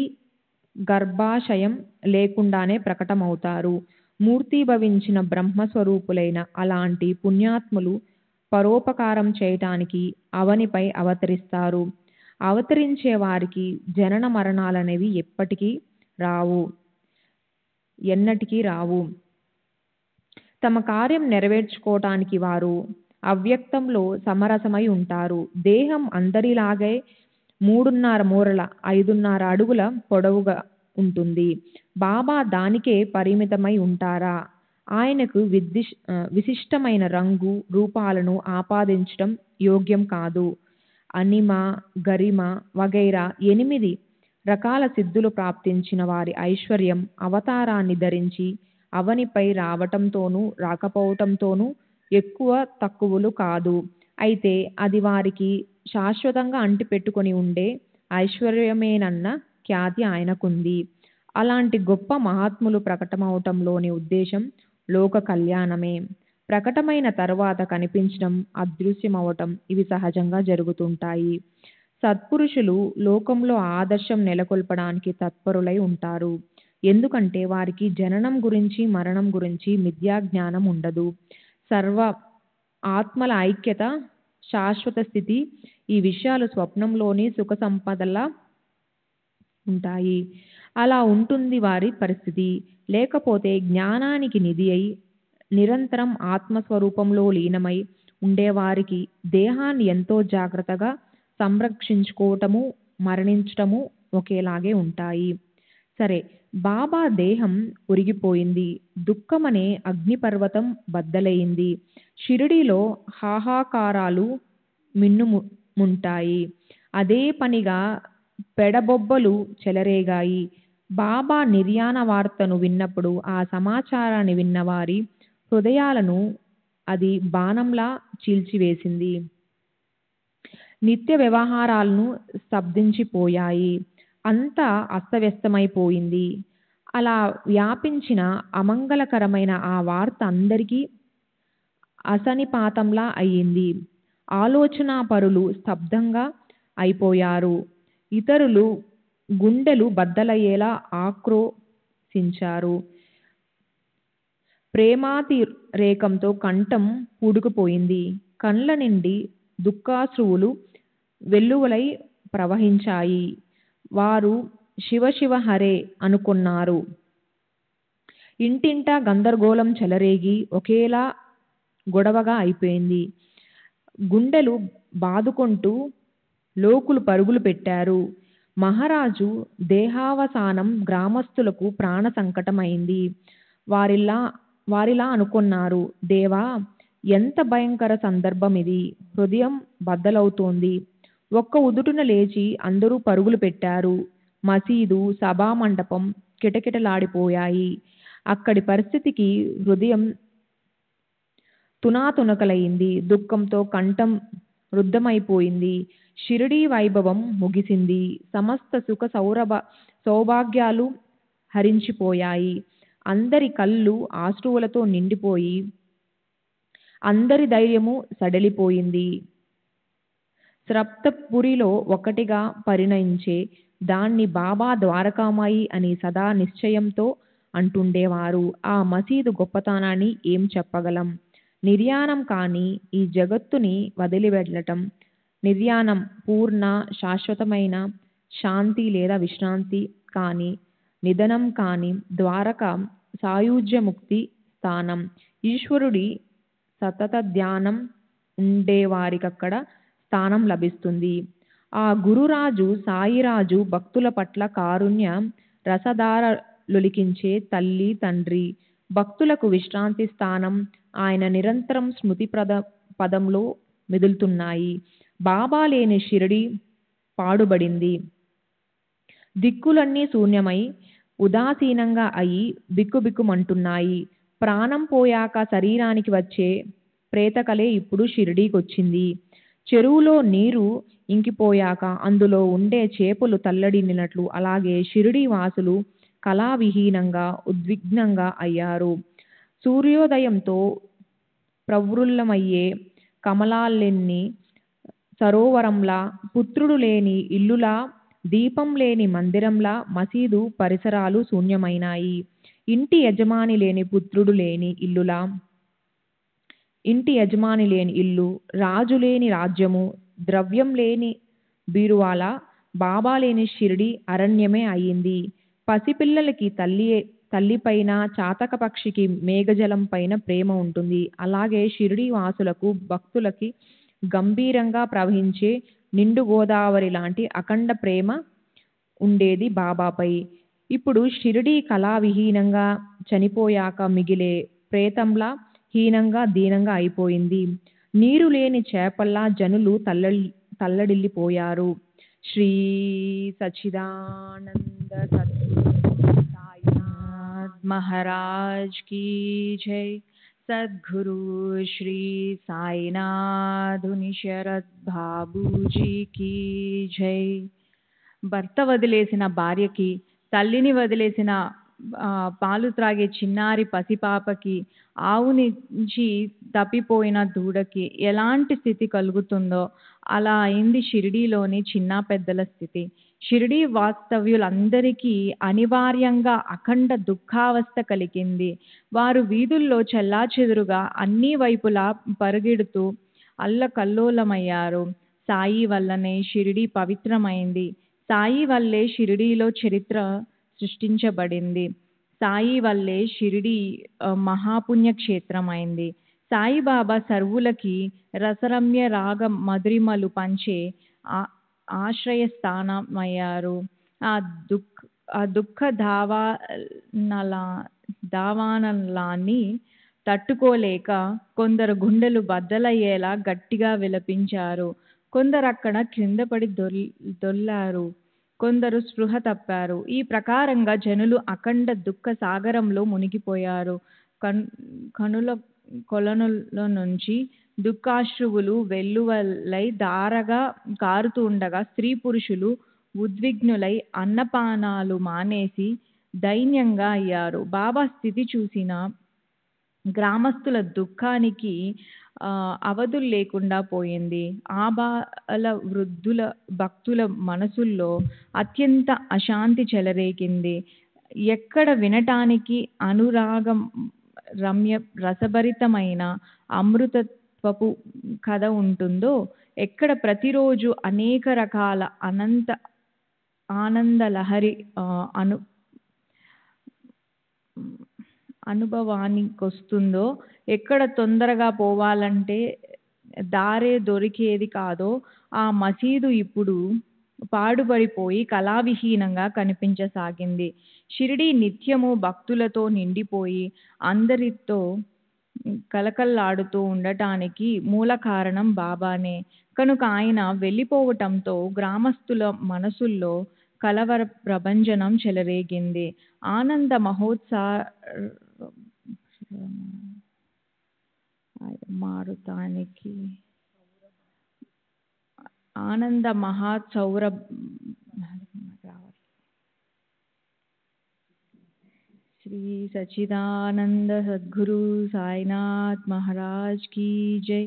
గర్భాశయం లేకుండానే ప్రకటమవుతారు. మూర్తీభవించిన బ్రహ్మస్వరూపులైన అలాంటి పుణ్యాత్ములు పరోపకారం చేయటానికి అవనిపై అవతరిస్తారు. అవతరించే వారికి జనన మరణాలనేవి ఎన్నటికీ రావు. తమ కార్యం నెరవేర్చుకోవటానికి వారు అవ్యక్తంలో సమరసమై ఉంటారు. దేహం అందరిలాగే 3.5 మూరల 5.5 అడుగుల పొడవుగా ఉంటుంది. బాబా దానికే పరిమితమై ఉంటారా? ఆయనకు విశిష్టమైన రంగు రూపాలను ఆపాదించడం యోగ్యం కాదు. అనిమ, గరిమ వగైరా 8 రకాల సిద్ధులు ప్రాప్తించిన వారి ఐశ్వర్యం అవతారాన్ని ధరించి అవనిపై రావటంతోనూ రాకపోవటంతోనూ ఎక్కువ తక్కువలు కాదు. అయితే అది వారికి శాశ్వతంగా అంటిపెట్టుకొని ఉండే ఐశ్వర్యమేనన్న ఖ్యాతి ఆయనకుంది. అలాంటి గొప్ప మహాత్ములు ప్రకటమవటంలోని ఉద్దేశం లోక కళ్యాణమే. ప్రకటమైన తర్వాత కనిపించడం, అదృశ్యమవటం ఇవి సహజంగా జరుగుతుంటాయి. సత్పురుషులు లోకంలో ఆదర్శం నెలకొల్పడానికి తత్పరులై ఉంటారు. ఎందుకంటే వారికి జననం గురించి మరణం గురించి మిథ్యాజ్ఞానం ఉండదు. సర్వ ఆత్మల ఐక్యత, శాశ్వత స్థితి ఈ విషయాలు స్వప్నంలోని సుఖ సంపదలా ఉంటాయి. అలా ఉంటుంది వారి పరిస్థితి. లేకపోతే జ్ఞానానికి నిధి అయి నిరంతరం ఆత్మస్వరూపంలో లీనమై ఉండేవారికి దేహాన్ని ఎంతో జాగ్రత్తగా సంరక్షించుకోవటము, మరణించటము ఒకేలాగే ఉంటాయి. సరే, బాబా దేహం ఉరిగిపోయింది. దుఃఖమనే అగ్నిపర్వతం బద్దలయింది. షిరిడీలో హాహాకారాలు మిన్నుముంటాయి. అదే పనిగా పెడబొబ్బలు చెలరేగాయి. బాబా నిర్యాణ వార్తను విన్నప్పుడు ఆ సమాచారాన్ని విన్నవారి హృదయాలను అది బాణంలా చీల్చివేసింది. నిత్య వ్యవహారాలను స్తబ్దించిపోయాయి. అంతా అస్తవ్యస్తమైపోయింది. అలా వ్యాపించిన అమంగళకరమైన ఆ వార్త అందరికీ అసనిపాతంలా అయ్యింది. ఆలోచనాపరులు స్తబ్దంగా అయిపోయారు. ఇతరులు గుండెలు బద్దలయ్యేలా ఆక్రోశించారు. ప్రేమాతిరేకంతో కంఠం పూడుకుపోయింది. కండ్ల నిండి దుఃఖాశ్రువులు వెల్లువలై ప్రవహించాయి. వారు శివ శివ హరే అనుకున్నారు. ఇంటింటా గందరగోళం చెలరేగి ఒకేలా గొడవగా అయిపోయింది. గుండెలు బాదుకొంటూ లోకులు పరుగులు పెట్టారు. మహారాజు దేహావసానం గ్రామస్తులకు ప్రాణ సంకటం అయింది. వారిలా అనుకున్నారు, దేవా, ఎంత భయంకర సందర్భం ఇది! హృదయం బద్దలవుతోంది. ఒక్క ఉదుటున లేచి అందరూ పరుగులు పెట్టారు. మసీదు, సభామండపం కిటకిటలాడిపోయాయి. అక్కడి పరిస్థితికి హృదయం తునాతునకలైంది. దుఃఖంతో కంఠం రుద్ధమైపోయింది. షిరిడీ వైభవం ముగిసింది. సమస్త సుఖ సౌభాగ్యాలు హరించిపోయాయి. అందరి కళ్ళు ఆశ్రువులతో నిండిపోయి అందరి ధైర్యము సడలిపోయింది. సప్తపురిలో ఒకటిగా పరిణయించే దాన్ని బాబా ద్వారకామాయి అని సదా నిశ్చయంతో అంటుండేవారు. ఆ మసీదు గొప్పతనాన్ని ఏం చెప్పగలం? నిర్యాణం కాని ఈ జగత్తుని వదిలి వెళ్ళటం, నిర్యాణం పూర్ణ శాశ్వతమైన శాంతి లేదా విశ్రాంతి కాని, నిధనం కాని ద్వారక సాయుజ్యముక్తి స్థానం. ఈశ్వరుడి సతత ధ్యానం ఉండేవారికక్కడ స్థానం లభిస్తుంది. ఆ గురురాజు సాయిరాజు భక్తుల పట్ల కారుణ్య రసధారలొలికించే తల్లి, తండ్రి. భక్తులకు విశ్రాంతి స్థానం ఆయన నిరంతరం స్మృతి పదంలో మెదులుతున్నాయి. బాబా లేని షిరిడి పాడుబడింది. దిక్కులన్నీ శూన్యమై ఉదాసీనంగా అయి బిక్కుబిక్కుమంటున్నాయి. ప్రాణం పోయాక శరీరానికి వచ్చే ప్రేతకలే ఇప్పుడు షిరిడీకొచ్చింది. చెరువులో నీరు ఇంకిపోయాక అందులో ఉండే చేపలు తల్లడిల్లినట్లు అలాగే షిరిడీ వాసులు కళావిహీనంగా ఉద్విగ్నంగా అయ్యారు. సూర్యోదయంతో ప్రవృల్లమయ్యే కమలాలెన్ని సరోవరంలా, పుత్రుడు లేని ఇల్లులా దీపం లేని మందిరంలా మసీదు పరిసరాలు శూన్యమైనాయి. ఇంటి యజమాని లేని పుత్రుడు లేని ఇల్లులా, ఇంటి యజమాని లేని ఇల్లు, రాజు లేని రాజ్యము, ద్రవ్యం లేని బీరువాలా బాబా లేని షిరిడి అరణ్యమే అయింది. పసిపిల్లలకి తల్లిపైన, చాతక పక్షికి మేఘజలం పైన ప్రేమ ఉంటుంది. అలాగే షిరిడి వాసులకు, భక్తులకి గంభీరంగా ప్రవహించే నిండు గోదావరి లాంటి అఖండ ప్రేమ ఉండేది బాబాపై. ఇప్పుడు షిరిడి కళావిహీనంగా, చనిపోయాక మిగిలే ప్రేతంలా హీనంగా దీనంగా అయిపోయింది. నీరు లేని చేపల్లా జనులు తల్లడిల్లిపోయారు. శ్రీ సచ్చిదానంద సద్గురు సాయినాథ్ మహారాజ్ కీ జై. సద్గురు శ్రీ సాయినాథుని శరత్ బాబూజీ కీ జై. భర్త వదిలేసిన భార్యకి, తల్లిని వదిలేసిన పాలు త్రాగే చిన్నారి పసిపాపకి, ఆవు నుంచి తప్పిపోయిన దూడకి ఎలాంటి స్థితి కలుగుతుందో అలా అయింది షిరిడీలోని చిన్న పెద్దల స్థితి. షిరిడీ వాస్తవ్యులందరికీ అనివార్యంగా అఖండ దుఃఖావస్థ కలిగింది. వారు వీధుల్లో చెల్లాచెదురుగా అన్ని వైపులా పరుగెడుతూ అల్లకల్లోలమయ్యారు. సాయి వల్లనే షిరిడీ పవిత్రమైంది. సాయి వల్లే షిరిడీలో చరిత్ర సృష్టించబడింది. సాయి వల్లే షిరిడీ మహాపుణ్యక్షేత్రమైంది. సాయిబాబా సర్వులకి రసరమ్య రాగ మధురిమలు పంచే ఆశ్రయస్థానమయ్యారు. ఆ దుఃఖ దావానలాన్ని తట్టుకోలేక కొందరు గుండెలు బద్దలయ్యేలా గట్టిగా విలపించారు. కొందరు అక్కడ క్రిందపడి దొర్లారు. కొందరు స్పృహ తప్పారు. ఈ ప్రకారంగా జనులు అఖండ దుఃఖ సాగరంలో మునిగిపోయారు. కనుల కొలనుల నుంచి దుఃఖాశ్రువులు వెల్లువలై ధారగా కారుతూ ఉండగా స్త్రీ పురుషులు ఉద్విగ్నులై అన్నపానాలు మానేసి దైన్యంగా అయ్యారు. బాబా స్థితి చూసిన గ్రామస్తుల దుఃఖానికి అవధులు లేకుండా పోయింది. ఆబాల వృద్ధుల భక్తుల మనసుల్లో అత్యంత అశాంతి చెలరేగింది. ఎక్కడ వినటానికి అనురాగం రమ్య రసభరితమైన అమృతత్వపు కథ ఉంటుందో, ఎక్కడ ప్రతిరోజు అనేక రకాల ఆనందలహరి అనుభవానికొస్తుందో, ఎక్కడ తొందరగా పోవాలంటే దారే దొరికేది కాదో, ఆ మసీదు ఇప్పుడు పాడుబడిపోయి కళావిహీనంగా కనిపించసాగింది. షిరిడీ నిత్యము భక్తులతో నిండిపోయి అందరితో కలకల్లాడుతూ ఉండటానికి మూల కారణం బాబానే. కనుక ఆయన వెళ్ళిపోవటంతో గ్రామస్తుల మనసుల్లో కలవర ప్రభంజనం చెలరేగింది. ఆనంద మహాసౌర శ్రీ సచ్చిదానంద సద్గురు సాయినాథ్ మహారాజ్ కీ జై.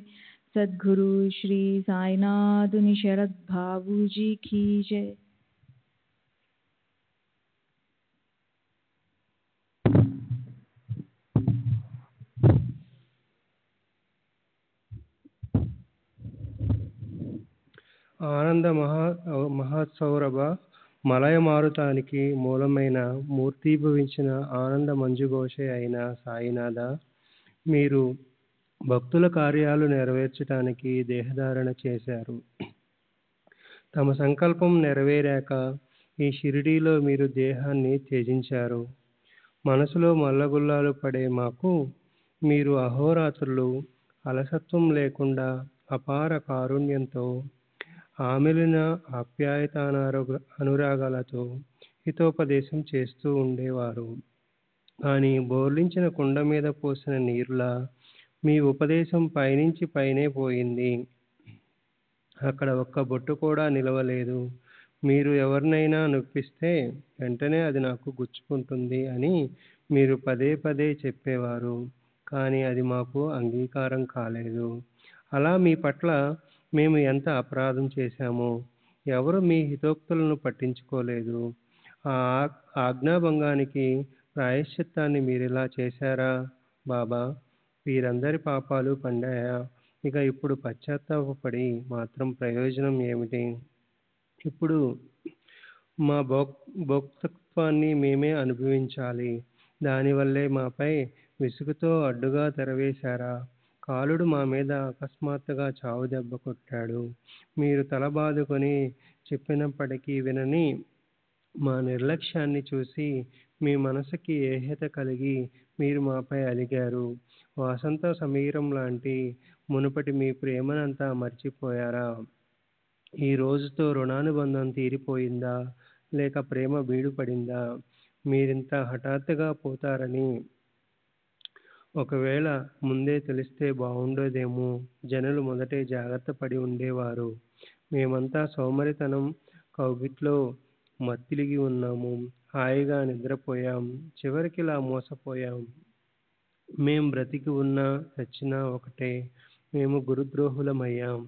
సద్గురు శ్రీ సాయినాథుని శరత్ బాబూజీ కీ జై. ఆనంద మహాసౌరభ మలయ మారుతానికి మూలమైన మూర్తీభవించిన ఆనంద మంజుఘోషే అయిన సాయినాథ, మీరు భక్తుల కార్యాలు నెరవేర్చడానికి దేహధారణ చేశారు. తమ సంకల్పం నెరవేరాక ఈ షిరిడీలో మీరు దేహాన్ని త్యజించారు. మనసులో మల్లగుల్లాలు పడే మాకు మీరు అహోరాత్రులు అలసత్వం లేకుండా అపార కారుణ్యంతో, ఆమెలిన అనురాగాలతో హితోపదేశం చేస్తూ ఉండేవారు. కానీ బోర్లించిన కుండ మీద పోసిన నీరులా మీ ఉపదేశం పైనుంచి పైనే పోయింది. అక్కడ ఒక్క బొట్టు కూడా నిలవలేదు. మీరు ఎవరినైనా నొప్పిస్తే వెంటనే అది నాకు గుచ్చుకుంటుంది అని మీరు పదే పదే చెప్పేవారు. కానీ అది మాకు అంగీకారం కాలేదు. అలా మీ పట్ల మేము ఎంత అపరాధం చేశామో ఎవరు మీ హితోక్తులను పట్టించుకోలేదు. ఆ ఆజ్ఞాభంగానికి ప్రాయశ్చిత్తాన్ని మీరిలా చేశారా బాబా? వీరందరి పాపాలు పండాయా? ఇక ఇప్పుడు పశ్చాత్తాపపడి మాత్రం ప్రయోజనం ఏమిటి? ఇప్పుడు మా భోక్తృత్వాన్ని మేమే అనుభవించాలి. దానివల్లే మాపై విసుగుతో అడ్డుగా తెరవేశారా? కాలుడు మా మీద అకస్మాత్తుగా చావు దెబ్బ కొట్టాడు. మీరు తల బాదుకొని చెప్పినప్పటికీ వినని మా నిర్లక్ష్యాన్ని చూసి మీ మనసుకి ఏహ్యత కలిగి మీరు మాపై అలిగారు. వాసంత సమీరం లాంటి మునుపటి మీ ప్రేమనంతా మర్చిపోయారా? ఈ రోజుతో రుణానుబంధం తీరిపోయిందా, లేక ప్రేమ బీడుపడిందా? మీరింత హఠాత్తుగా పోతారని ఒకవేళ ముందే తెలిస్తే బావుండేదేమో. జనులు మొదటే జాగ్రత్త పడి ఉండేవారు. మేమంతా సోమరితనం కౌగిట్లో మత్తిలిగి ఉన్నాము. హాయిగా నిద్రపోయాం. చివరికిలా మోసపోయాం. మేం బ్రతికి ఉన్నా చచ్చినా ఒకటే. మేము గురుద్రోహులమయ్యాం.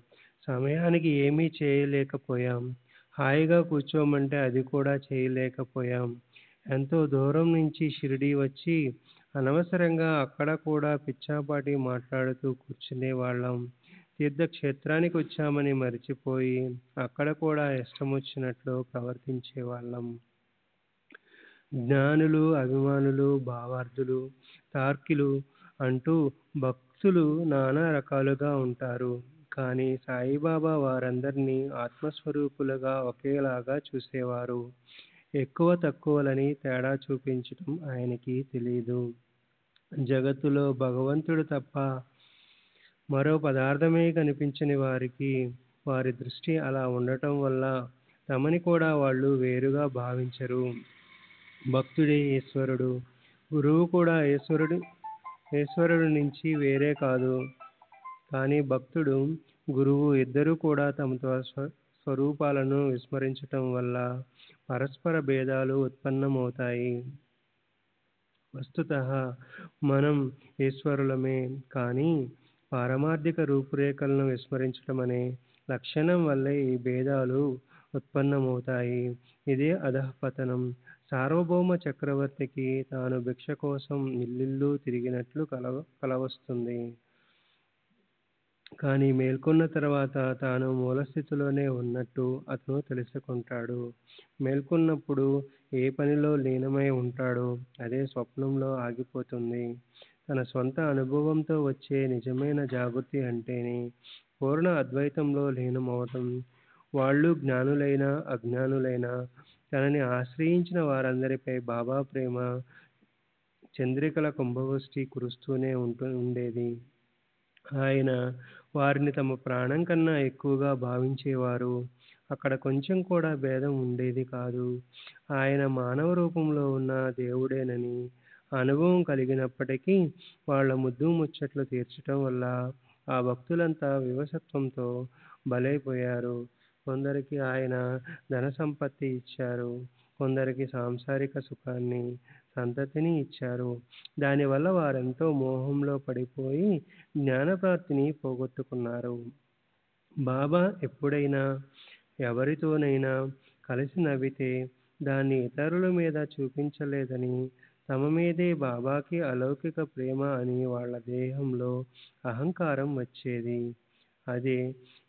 సమయానికి ఏమీ చేయలేకపోయాం. హాయిగా కూర్చోమంటే అది కూడా చేయలేకపోయాం. ఎంతో దూరం నుంచి షిరిడీ వచ్చి అనవసరంగా అక్కడ కూడా పిచ్చాపాటి మాట్లాడుతూ కూర్చునేవాళ్ళం. తీర్థక్షేత్రానికి వచ్చామని మరిచిపోయి అక్కడ కూడా ఇష్టమొచ్చినట్లు ప్రవర్తించేవాళ్ళం. జ్ఞానులు, అభిమానులు, భావార్థులు, తార్కిలు అంటూ భక్తులు నానా రకాలుగా ఉంటారు. కానీ సాయిబాబా వారందరినీ ఆత్మస్వరూపులుగా ఒకేలాగా చూసేవారు. ఎక్కువ తక్కువలని తేడా చూపించటం ఆయనకి తెలీదు. జగత్తులో భగవంతుడు తప్ప మరో పదార్థమే కనిపించని వారికి వారి దృష్టి అలా ఉండటం వల్ల తమని కూడా వాళ్ళు వేరుగా భావించరు. భక్తుడే ఈశ్వరుడు. గురువు కూడా ఈశ్వరుడి నుంచి వేరే కాదు. కానీ భక్తుడు, గురువు ఇద్దరూ కూడా తమ స్వరూపాలను విస్మరించటం వల్ల పరస్పర భేదాలు ఉత్పన్నమవుతాయి. వస్తుతః మనం ఈశ్వరులమే. కానీ పారమార్థిక రూపురేఖలను విస్మరించటం అనే లక్షణం వల్లే ఈ భేదాలు ఉత్పన్నమవుతాయి. ఇదే అధఃపతనం. సార్వభౌమ చక్రవర్తికి తాను భిక్ష కోసం ఇల్లిల్లు తిరిగినట్లు కలవస్తుంది. కానీ మేల్కొన్న తర్వాత తాను మూలస్థితిలోనే ఉన్నట్టు అతను తెలుసుకుంటాడు. మేల్కొన్నప్పుడు ఏ పనిలో లీనమై ఉంటాడో అదే స్వప్నంలో ఆగిపోతుంది. తన స్వంత అనుభవంతో వచ్చే నిజమైన జాగృతి అంటేనే పూర్ణ అద్వైతంలో లీనమవటం. వాళ్ళు జ్ఞానులైనా అజ్ఞానులైనా తనని ఆశ్రయించిన వారందరిపై బాబా ప్రేమ చంద్రికల కుంభవృష్టి కురుస్తూనే ఉండేది. ఆయన వారిని తమ ప్రాణం కన్నా ఎక్కువగా భావించేవారు. అక్కడ కొంచెం కూడా భేదం ఉండేది కాదు. ఆయన మానవ రూపంలో ఉన్న దేవుడేనని అనుభవం కలిగినప్పటికీ వాళ్ళ ముద్దు ముచ్చట్లు తీర్చటం వల్ల ఆ భక్తులంతా వివశత్వంతో బలైపోయారు. కొందరికి ఆయన ధన సంపత్తి ఇచ్చారు. కొందరికి సాంసారిక సుఖాన్ని, సంతతిని ఇచ్చారు. దానివల్ల వారెంతో మోహంలో పడిపోయి జ్ఞానప్రాప్తిని పోగొట్టుకున్నారు. బాబా ఎప్పుడైనా ఎవరితోనైనా కలిసి నవ్వితే దాన్ని ఇతరుల మీద చూపించలేదని, తమ మీదే బాబాకి అలౌకిక ప్రేమ అని వాళ్ళ దేహంలో అహంకారం వచ్చేది. అదే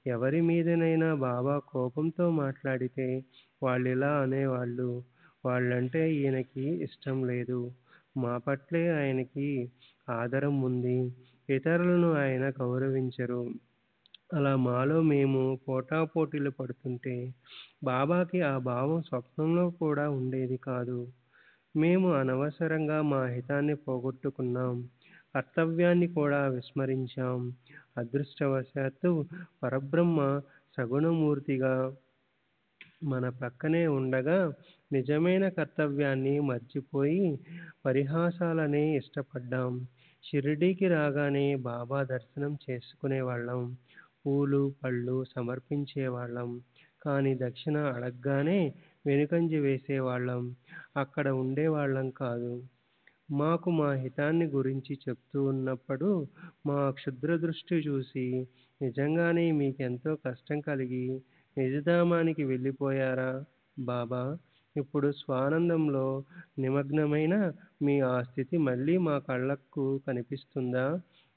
ఎవరి మీదనైనా బాబా కోపంతో మాట్లాడితే వాళ్ళిలా అనేవాళ్ళు, వాళ్ళంటే ఈయనకి ఇష్టం లేదు. మా పట్లే ఆయనకి ఆదరం ఉంది. ఇతరులను ఆయన గౌరవించరు. అలా మాలో మేము పోటాపోటీలు పడుతుంటే బాబాకి ఆ భావం స్వప్నంలో కూడా ఉండేది కాదు. మేము అనవసరంగా మా హితాన్ని పోగొట్టుకున్నాం. కర్తవ్యాన్ని కూడా విస్మరించాం. అదృష్టవశాత్తు పరబ్రహ్మ సగుణమూర్తిగా మన ప్రక్కనే ఉండగా నిజమైన కర్తవ్యాన్ని మర్చిపోయి పరిహాసాలనే ఇష్టపడ్డాం. షిరిడీకి రాగానే బాబా దర్శనం చేసుకునేవాళ్ళం. పూలు పళ్ళు సమర్పించేవాళ్ళం. కానీ దక్షిణ అడగ్గానే వెనుకంజ వేసేవాళ్ళం. అక్కడ ఉండేవాళ్ళం కాదు. మాకు మా హితాన్ని గురించి చెప్తూ ఉన్నప్పుడు మా క్షుద్ర దృష్టి చూసి నిజంగానే మీకెంతో కష్టం కలిగి నిజధామానికి వెళ్ళిపోయారా బాబా? ఇప్పుడు స్వానందంలో నిమగ్నమైన మీ ఆ స్థితి మళ్ళీ మా కళ్ళకు కనిపిస్తుందా?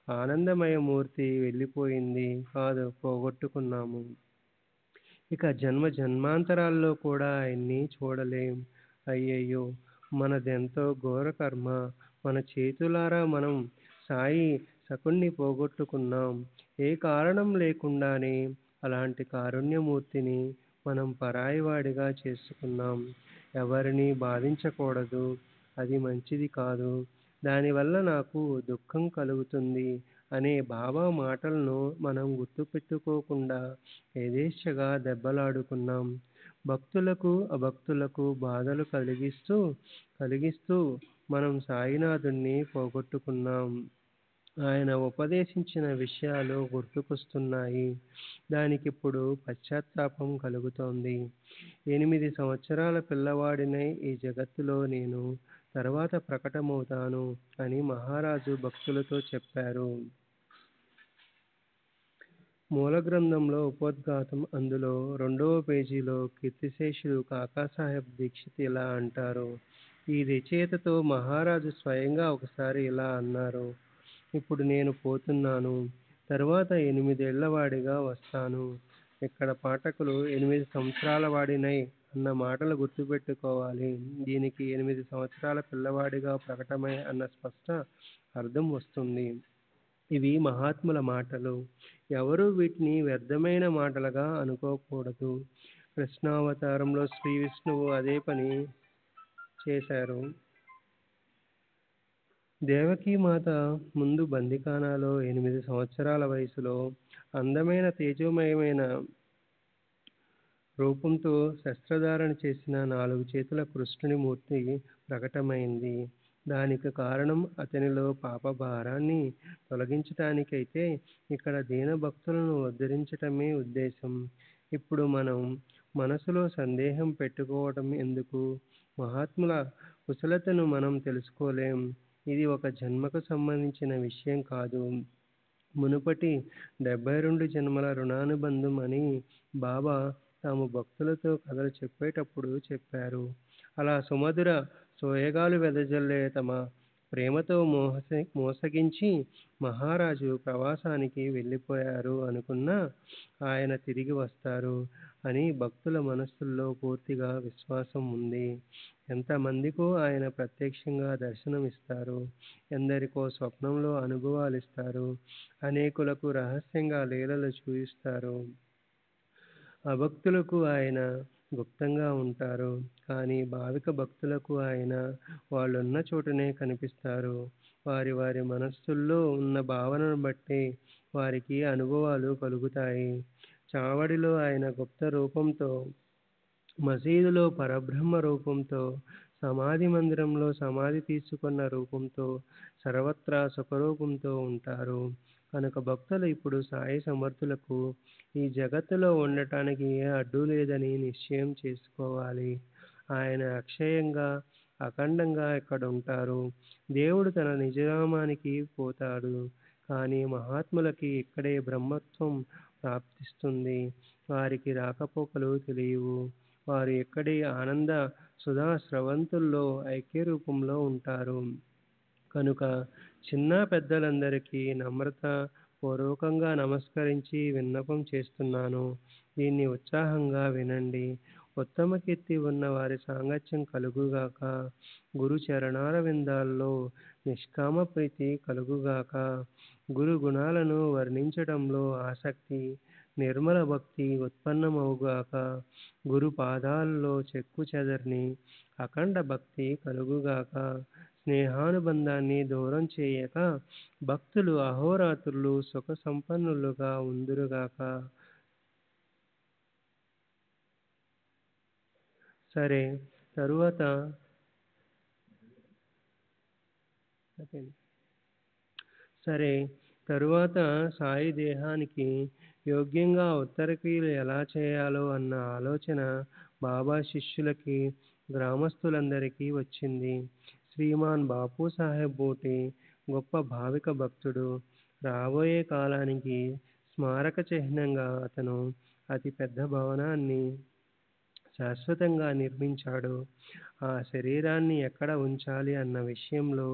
ఆనందమయ మూర్తి వెళ్ళిపోయింది కాదు, పోగొట్టుకున్నాము. ఇక జన్మ జన్మాంతరాల్లో కూడా ఆయన్ని చూడలేం. అయ్యయ్యో, మనదెంతో ఘోర కర్మ. మన చేతులారా మనం సాయి సకుణ్ణి పోగొట్టుకున్నాం. ఏ కారణం లేకుండానే అలాంటి కారుణ్యమూర్తిని మనం పరాయివాడిగా చేసుకున్నాం. ఎవరిని బాధించకూడదు, అది మంచిది కాదు, దానివల్ల నాకు దుఃఖం కలుగుతుంది అనే బాబా మాటలను మనం గుర్తుపెట్టుకోకుండా యథేచ్ఛగా దెబ్బలాడుకున్నాం. భక్తులకు అభక్తులకు బాధలు కలిగిస్తూ మనం సాయినాథుణ్ణి పోగొట్టుకున్నాం. ఆయన ఉపదేశించిన విషయాలు గుర్తుకొస్తున్నాయి. దానికిప్పుడు పశ్చాత్తాపం కలుగుతోంది. 8 సంవత్సరాల పిల్లవాడినై ఈ జగత్తులో నేను తర్వాత ప్రకటమవుతాను అని మహారాజు భక్తులతో చెప్పారు. మూల గ్రంథంలో ఉపోద్ఘాతం, అందులో 2వ పేజీలో కీర్తిశేషులు కాకాసాహెబ్ దీక్షిత్ ఇలా అంటారు. ఈ రచయితతో మహారాజు స్వయంగా ఒకసారి ఇలా అన్నారు: ఇప్పుడు నేను పోతున్నాను, తర్వాత 8 ఏళ్లవాడిగా వస్తాను. ఇక్కడ పాఠకులు 8 సంవత్సరాల వాడినై అన్న మాటలు గుర్తుపెట్టుకోవాలి. దీనికి 8 సంవత్సరాల పిల్లవాడిగా ప్రకటమై అన్న స్పష్ట అర్థం వస్తుంది. ఇవి మహాత్ముల మాటలు. ఎవరూ వీటిని వ్యర్థమైన మాటలుగా అనుకోకూడదు. కృష్ణావతారంలో శ్రీ విష్ణువు అదే పని చేశారు. దేవకీమాత ముందు బందిఖానాలో 8 సంవత్సరాల వయసులో అందమైన తేజోమయమైన రూపంతో శస్త్రధారణ చేసిన 4 చేతుల కృష్ణుని మూర్తి ప్రకటమైంది. దానికి కారణం అతనిలో పాప భారాన్ని తొలగించటానికైతే ఇక్కడ దీన భక్తులను ఉద్ధరించటమే ఉద్దేశం. ఇప్పుడు మనం మనసులో సందేహం పెట్టుకోవటం ఎందుకు? మహాత్ముల కుశలతను మనం తెలుసుకోలేం. ఇది ఒక జన్మకు సంబంధించిన విషయం కాదు, మునుపటి 72 జన్మల రుణానుబంధం అని బాబా తాము భక్తులతో కథలు చెప్పేటప్పుడు చెప్పారు. అలా సుమధుర సోయగాలు వెదజల్లే తమ ప్రేమతో మోసగించి మహారాజు ప్రవాసానికి వెళ్ళిపోయారు అనుకున్నా ఆయన తిరిగి వస్తారు అని భక్తుల మనస్సుల్లో పూర్తిగా విశ్వాసం ఉంది. ఎంతమందికో ఆయన ప్రత్యక్షంగా దర్శనమిస్తారు, ఎందరికో స్వప్నంలో అనుభవాలిస్తారు, అనేకులకు రహస్యంగా లీలలు చూయిస్తారు. అభక్తులకు ఆయన గుప్తంగా ఉంటారు, కానీ భావిక భక్తులకు ఆయన వాళ్ళున్న చోటనే కనిపిస్తారు. వారి వారి మనస్సుల్లో ఉన్న భావనను బట్టి వారికి అనుభవాలు కలుగుతాయి. చావడిలో ఆయన గుప్త రూపంతో, మసీదులో పరబ్రహ్మ రూపంతో, సమాధి మందిరంలో సమాధి తీసుకున్న రూపంతో, సర్వత్రా సుఖరూపంతో ఉంటారు. కనుక భక్తులు ఇప్పుడు సాయి సమర్థులకు ఈ జగత్తులో ఉండటానికి ఏ అడ్డు లేదని నిశ్చయం చేసుకోవాలి. ఆయన అక్షయంగా అఖండంగా ఇక్కడ ఉంటారు. దేవుడు తన నిజధామానికి పోతాడు, కానీ మహాత్ములకి ఇక్కడే బ్రహ్మత్వం ప్రాప్తిస్తుంది. వారికి రాకపోకలు తెలియవు. వారు ఇక్కడే ఆనంద సుధా స్రవంతుల్లో ఐక్య రూపంలో ఉంటారు. కనుక చిన్న పెద్దలందరికీ నమ్రత పూర్వకంగా నమస్కరించి విన్నపం చేస్తున్నాను. దీన్ని ఉత్సాహంగా వినండి. ఉత్తమ కీర్తి ఉన్న వారి సాంగత్యం కలుగుగాక. గురు చరణార విందాల్లో నిష్కామ ప్రీతి కలుగుగాక. గురు గుణాలను వర్ణించడంలో ఆసక్తి, నిర్మల భక్తి ఉత్పన్నమవుగాక. గురు పాదాల్లో చెక్కు చెదరని అఖండ భక్తి కలుగుగాక. స్నేహానుబంధాన్ని దూరం చేయక భక్తులు అహోరాత్రులు సుఖ సంపన్నులుగా ఉందురుగాక. సరే తరువాత సాయి దేహానికి యోగ్యంగా ఉత్తరక్రియలు ఎలా చేయాలో అన్న ఆలోచన బాబా శిష్యులకి, గ్రామస్తులందరికీ వచ్చింది. శ్రీమాన్ బాపు సాహెబ్ బూటి గొప్ప భావిక భక్తుడు. రాబోయే కాలానికి స్మారక చిహ్నంగా అతను అతి పెద్ద భవనాన్ని శాశ్వతంగా నిర్మించాడు. ఆ శరీరాన్ని ఎక్కడ ఉంచాలి అన్న విషయంలో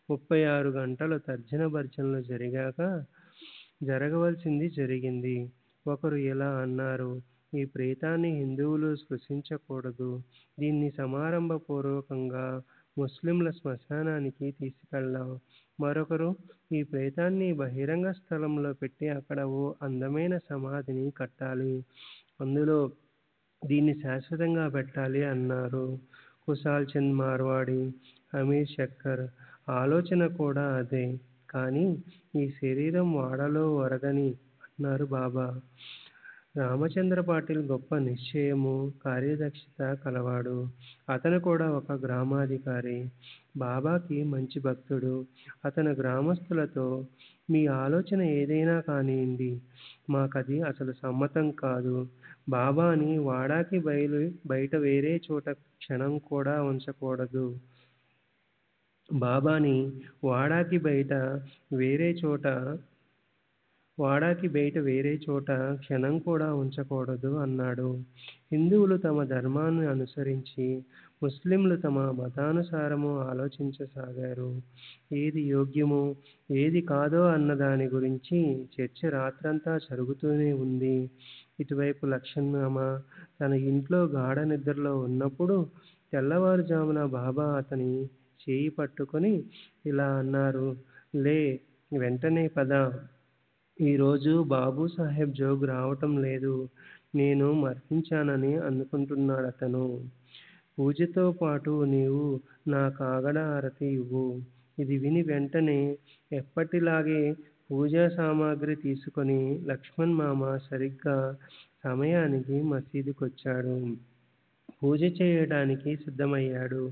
36 గంటలు తర్జన భర్జనలు జరగవలసింది జరిగింది. ఒకరు ఇలా అన్నారు, ఈ ప్రేతాన్ని హిందువులు స్పృశించకూడదు, దీన్ని సమారంభపూర్వకంగా ముస్లింల శ్మశానానికి తీసుకెళ్దాం. మరొకరు, ఈ ప్రేతాన్ని బహిరంగ స్థలంలో పెట్టి అక్కడ ఓ అందమైన సమాధిని కట్టాలి, అందులో దీన్ని శాశ్వతంగా పెట్టాలి అన్నారు. కుశాల్ చంద్ మార్వాడి, అమీర్ శక్కర్ ఆలోచన కూడా అదే. కానీ ఈ శరీరం వాడలో వరదని అన్నారు బాబా. రామచంద్ర పాటిల్ గొప్ప నిశ్చయము, కార్యదక్షత కలవాడు. అతను కూడా ఒక గ్రామాధికారి, బాబాకి మంచి భక్తుడు. అతను గ్రామస్తులతో, మీ ఆలోచన ఏదైనా కానివ్వండి, మాకది అసలు సమ్మతం కాదు. బాబాని వాడాకి బయట వేరే చోట క్షణం కూడా ఉంచకూడదు. బాబాని వాడాకి బయట వేరే చోట క్షణం కూడా ఉంచకూడదు అన్నాడు. హిందువులు తమ ధర్మాన్ని అనుసరించి, ముస్లింలు తమ మతానుసారము ఆలోచించసాగారు. ఏది యోగ్యమో ఏది కాదో అన్న దాని గురించి చర్చ రాత్రంతా జరుగుతూనే ఉంది. ఇటువైపు లక్ష్మణ్ మామ తన ఇంట్లో గాఢ నిద్రలో ఉన్నప్పుడు తెల్లవారుజామున బాబా అతని చేయి పట్టుకొని ఇలా అన్నారు, లే, వెంటనే పద. ఈరోజు బాబు సాహెబ్ జోగ్ రావటం లేదు, నేను మరణించానని అనుకుంటున్నాడతను. పూజతో పాటు నీవు నా కాగడ హారతి ఇవ్వు. ఇది విని వెంటనే ఎప్పటిలాగే పూజా సామాగ్రి తీసుకొని లక్ష్మణ్ మామ సరిగ్గా సమయానికి మసీదుకొచ్చాడు. పూజ చేయడానికి సిద్ధమయ్యాడు.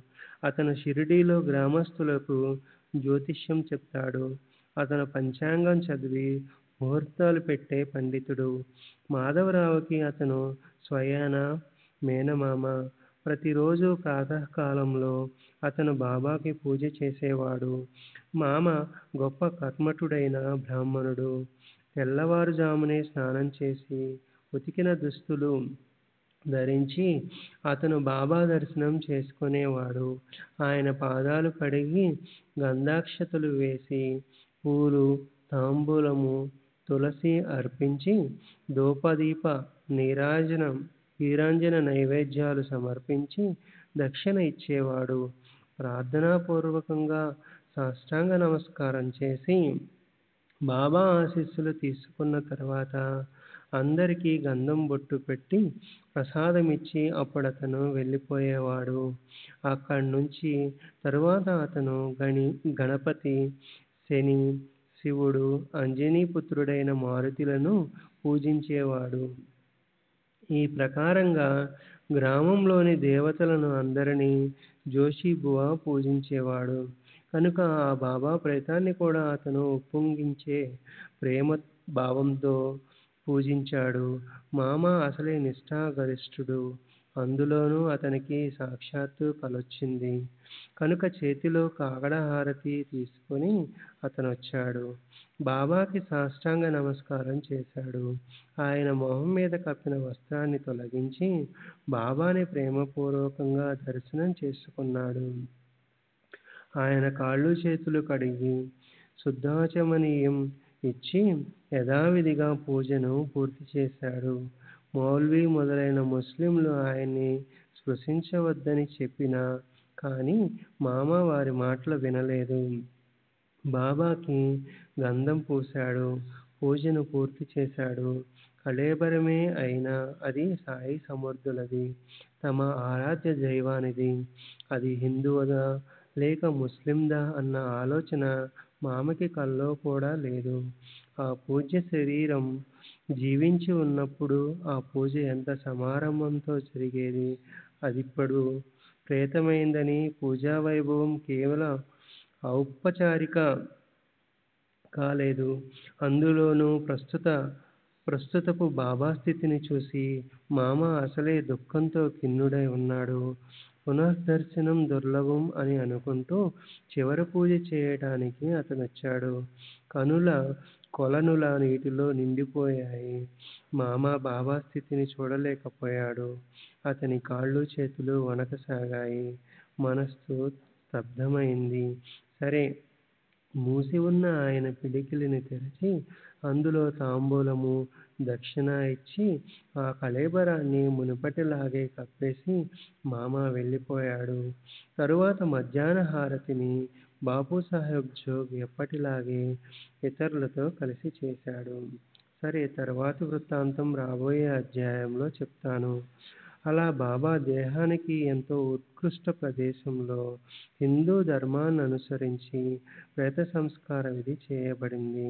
అతను షిరిడీలో గ్రామస్తులకు జ్యోతిష్యం చెప్తాడు. అతను పంచాంగం చదివి ముహూర్తాలు పెట్టే పండితుడు. మాధవరావుకి అతను స్వయాన మేనమామ. ప్రతిరోజు ప్రాతకాలంలో అతను బాబాకి పూజ చేసేవాడు. మామ గొప్ప కర్మఠుడైన బ్రాహ్మణుడు. తెల్లవారుజామునే స్నానం చేసి ఉతికిన దుస్తులు ధరించి అతను బాబా దర్శనం చేసుకునేవాడు. ఆయన పాదాలు కడిగి గంధాక్షతలు వేసి పూలు, తాంబూలము, తులసి అర్పించి ధూపదీప నీరాంజన నైవేద్యాలు సమర్పించి దక్షిణ ఇచ్చేవాడు. ప్రార్థనాపూర్వకంగా సాష్టాంగ నమస్కారం చేసి బాబా ఆశీస్సులు తీసుకున్న తర్వాత అందరికీ గంధం బొట్టు పెట్టి ప్రసాదమిచ్చి అప్పుడతను వెళ్ళిపోయేవాడు. అక్కడి నుంచి తరువాత అతను గణపతి, శని, శివుడు, అంజనీపుత్రుడైన మారుతులను పూజించేవాడు. ఈ ప్రకారంగా గ్రామంలోని దేవతలను అందరినీ జోషిబువా పూజించేవాడు. కనుక ఆ బాబా ప్రేతాన్ని కూడా అతను ఉప్పొంగించే ప్రేమ భావంతో పూజించాడు. మామ అసలే నిష్ఠాగరిష్ఠుడు. అందులోనూ అతనికి సాక్షాత్తు కలొచ్చింది. కనుక చేతిలో కాగడ హారతి తీసుకొని అతనొచ్చాడు. బాబాకి సాష్టాంగ నమస్కారం చేశాడు. ఆయన మొహం మీద కప్పిన వస్త్రాన్ని తొలగించి బాబాని ప్రేమపూర్వకంగా దర్శనం చేసుకున్నాడు. ఆయన కాళ్ళు చేతులు కడిగి శుద్ధాచమనీయం ఇచ్చి యథావిధిగా పూజను పూర్తి చేశాడు. మౌల్వీ మొదలైన ముస్లింలు ఆయన్ని స్పృశించవద్దని చెప్పినా కానీ మామ వారి మాటలు వినలేదు. బాబాకి గంధం పూశాడు. పూజను పూర్తి చేశాడు. కళేబరమే అయినా అది సాయి సమర్థులది, తమ ఆరాధ్య దైవానిది. అది హిందువుదా లేక ముస్లిందా అన్న ఆలోచన మామకి కల్లో కూడా లేదు. ఆ పూజ్య శరీరం జీవించి ఉన్నప్పుడు ఆ పూజ ఎంత సమారంభంతో జరిగేది. అదిప్పుడు ప్రేతమైందని పూజా వైభవం కేవలం ఔపచారిక కాలేదు. అందులోనూ ప్రస్తుతపు బాబా స్థితిని చూసి మామ అసలే దుఃఖంతో ఖిన్నుడై ఉన్నాడు. పునఃదర్శనం దుర్లభం అని అనుకుంటూ చివరి పూజ చేయటానికి అతనొచ్చాడు. కనుల కొలనుల నీటిలో నిండిపోయాయి. మామ బాబా స్థితిని చూడలేకపోయాడు. అతని కాళ్ళు చేతులు వణకసాగాయి. మనస్సు స్తబ్దమైంది. సరే, మూసి ఉన్న ఆయన పిడికిలిని తెరిచి అందులో తాంబూలము దక్షిణ ఇచ్చి ఆ కళేబరాన్ని మునుపటిలాగే కప్పేసి మామ వెళ్ళిపోయాడు. తరువాత మధ్యాహ్న హారతిని బాపూసాహెబ్ జోగ్ ఎప్పటిలాగే ఇతరులతో కలిసి చేశాడు. సరే, తరువాతి వృత్తాంతం రాబోయే అధ్యాయంలో చెప్తాను. అలా బాబా దేహానికి ఎంతో ఉత్కృష్ట ప్రదేశంలో హిందూ ధర్మాన్ని అనుసరించి ప్రేత సంస్కార విధి చేయబడింది.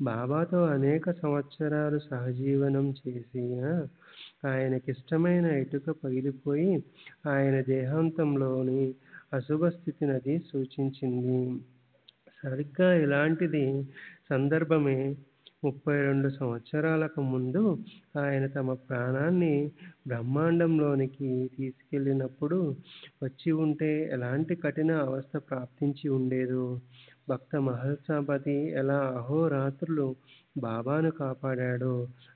బాబాతో అనేక సంవత్సరాలు సహజీవనం చేసిన ఆయనకిష్టమైన ఇటుక పగిలిపోయి ఆయన దేహాంతంలోని అశుభ స్థితిని అది సూచించింది. సరిగ్గా ఇలాంటిది సందర్భమే 32 సంవత్సరాలకు ముందు ఆయన తమ ప్రాణాన్ని బ్రహ్మాండంలోనికి తీసుకెళ్ళినప్పుడు వచ్చి ఉంటే ఎలాంటి కఠిన అవస్థ ప్రాప్తించి ఉండేదో. భక్త మహల్సాపతి ఎలా అహోరాత్రులు బాబాను కాపాడాడో,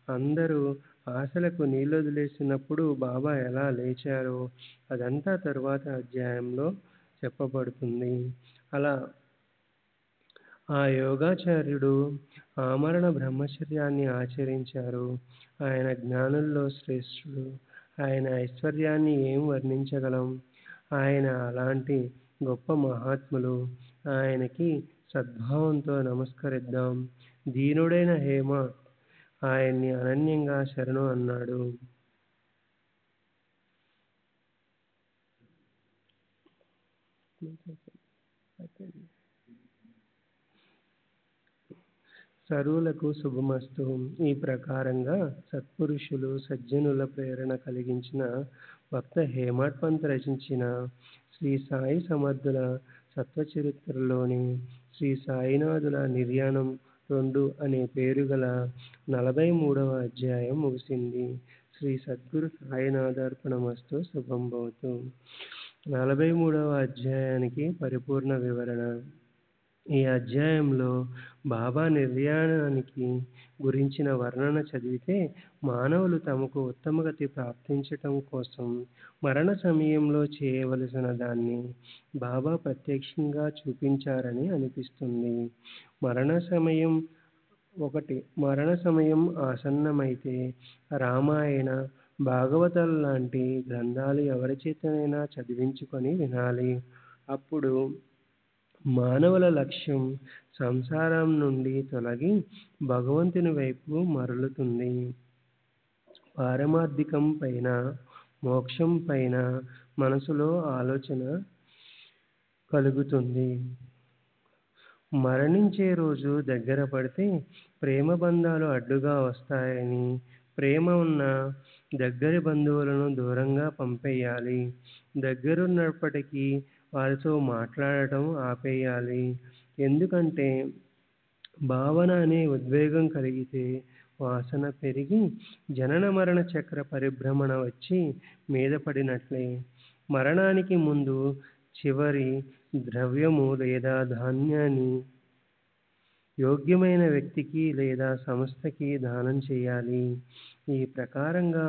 అందరూ ఆశలకు నీళ్ళొదిలేసినప్పుడు బాబా ఎలా లేచారో అదంతా తరువాత అధ్యాయంలో చెప్పబడుతుంది. అలా ఆ యోగాచార్యుడు ఆమరణ బ్రహ్మచర్యాన్ని ఆచరించారు. ఆయన జ్ఞానుల్లో శ్రేష్ఠుడు. ఆయన ఐశ్వర్యాన్ని ఏం వర్ణించగలం? ఆయన అలాంటి గొప్ప మహాత్ములు. ఆయనకి సద్భావంతో నమస్కరిద్దాం. దీనుడైన హేమ ఆయన్ని అనన్యంగా శరణు అన్నాడు. సర్వులకు శుభమస్తు. ఈ ప్రకారంగా సత్పురుషులు సజ్జనుల ప్రేరణ కలిగించిన భక్త హేమడ్ పంత్ రచించిన శ్రీ సాయి సమర్థుల సత్వచరిత్రలోని శ్రీ సాయినాథుల నిర్యాణం 2 అనే పేరుగల 43వ అధ్యాయం ముగిసింది. శ్రీ సద్గురు సాయినాథార్పణమస్తు. శుభం భవతు. 43వ అధ్యాయానికి పరిపూర్ణ వివరణ. ఈ అధ్యాయంలో బాబా నిర్యాణానికి గురించిన వర్ణన చదివితే మానవులు తమకు ఉత్తమగతి ప్రాప్తించటం కోసం మరణ సమయంలో చేయవలసిన దాన్ని బాబా ప్రత్యక్షంగా చూపించారని అనిపిస్తుంది. మరణ సమయం ఆసన్నమైతే రామాయణ, భాగవతాల లాంటి గ్రంథాలు ఎవరి చేతనైనా చదివించుకొని వినాలి. అప్పుడు మానవుల లక్ష్యం సంసారం నుండి తొలగి భగవంతుని వైపు మరలుతుంది. పారమార్థికం పైన, మోక్షం పైన మనసులో ఆలోచన కలుగుతుంది. మరణించే రోజు దగ్గర పడితే ప్రేమ బంధాలు అడ్డుగా వస్తాయని, ప్రేమ ఉన్న దగ్గరి బంధువులను దూరంగా పంపేయాలి. దగ్గరున్నప్పటికీ వారితో మాట్లాడటం ఆపేయాలి. ఎందుకంటే భావన అనే ఉద్వేగం కలిగితే వాసన పెరిగి జనన మరణ చక్ర పరిభ్రమణ వచ్చి మీద పడినట్లే. మరణానికి ముందు చివరి ద్రవ్యము లేదా ధాన్యాన్ని యోగ్యమైన వ్యక్తికి లేదా సంస్థకి దానం చేయాలి. ఈ ప్రకారంగా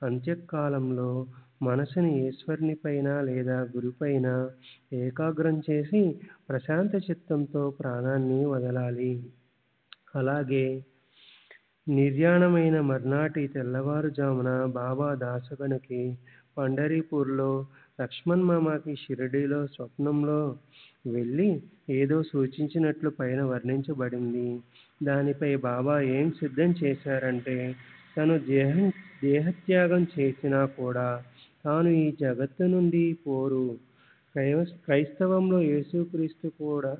అంత్యకాలంలో మనసుని ఈశ్వరుని పైన లేదా గురుపైన ఏకాగ్రం చేసి ప్రశాంత చిత్తంతో ప్రాణాన్ని వదలాలి. అలాగే నిర్యాణమైన మర్నాటి తెల్లవారుజామున బాబా దాసగణుకి పండరీపూర్లో, లక్ష్మణ్ మామకి షిరిడీలో స్వప్నంలో వెళ్ళి ఏదో సూచించినట్లు పైన వర్ణించబడింది. దానిపై బాబా ఏం సిద్ధం చేశారంటే, తను దేహత్యాగం చేసినా కూడా తాను ఈ జగత్తు నుండి పోరు. క్రైస్తవంలో యేసుక్రీస్తు కూడా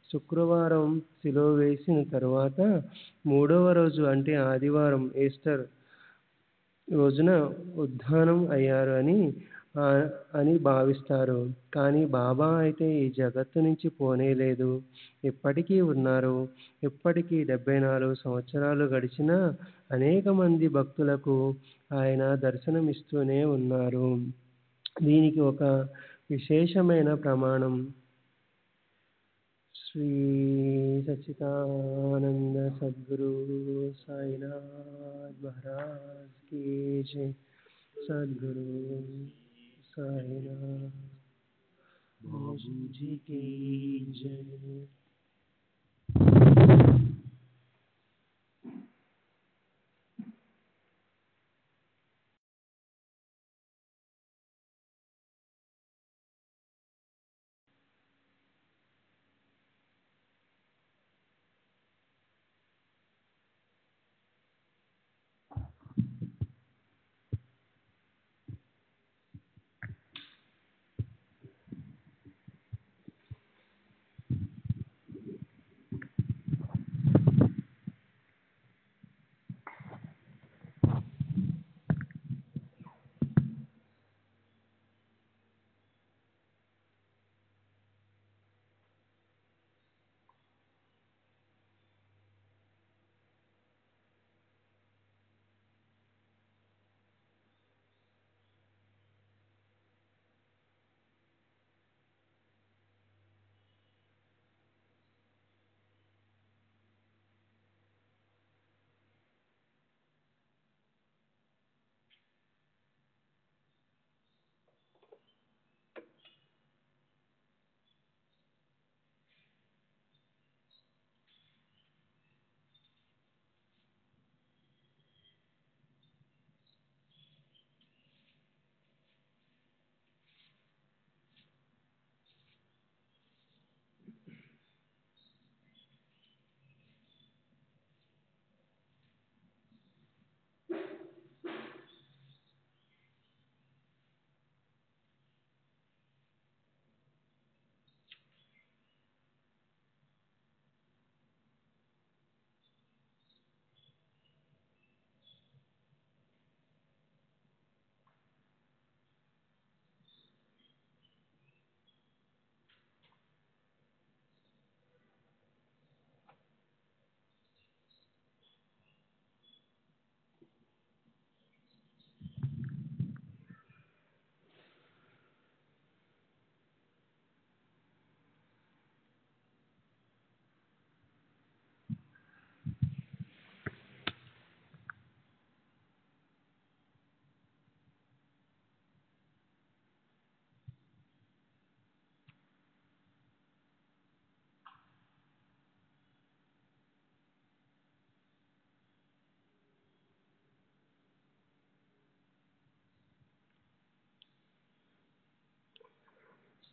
శుక్రవారం శిలువ వేసిన తరువాత 3వ రోజు అంటే ఆదివారం ఈస్టర్ రోజున ఉత్థానం అయ్యారు అని భావిస్తారు. కానీ బాబా అయితే ఈ జగత్తు నుంచి పోనేలేదు, ఇప్పటికీ ఉన్నారు. ఇప్పటికీ 74 సంవత్సరాలు గడిచినా అనేక మంది భక్తులకు ఆయన దర్శనమిస్తూనే ఉన్నారు. దీనికి ఒక విశేషమైన ప్రమాణం श्री सच्चिदानंद सद्गुरु साईनाथ महाराज की जय। सद्गुरु साईनाथ बाबू जी की जय।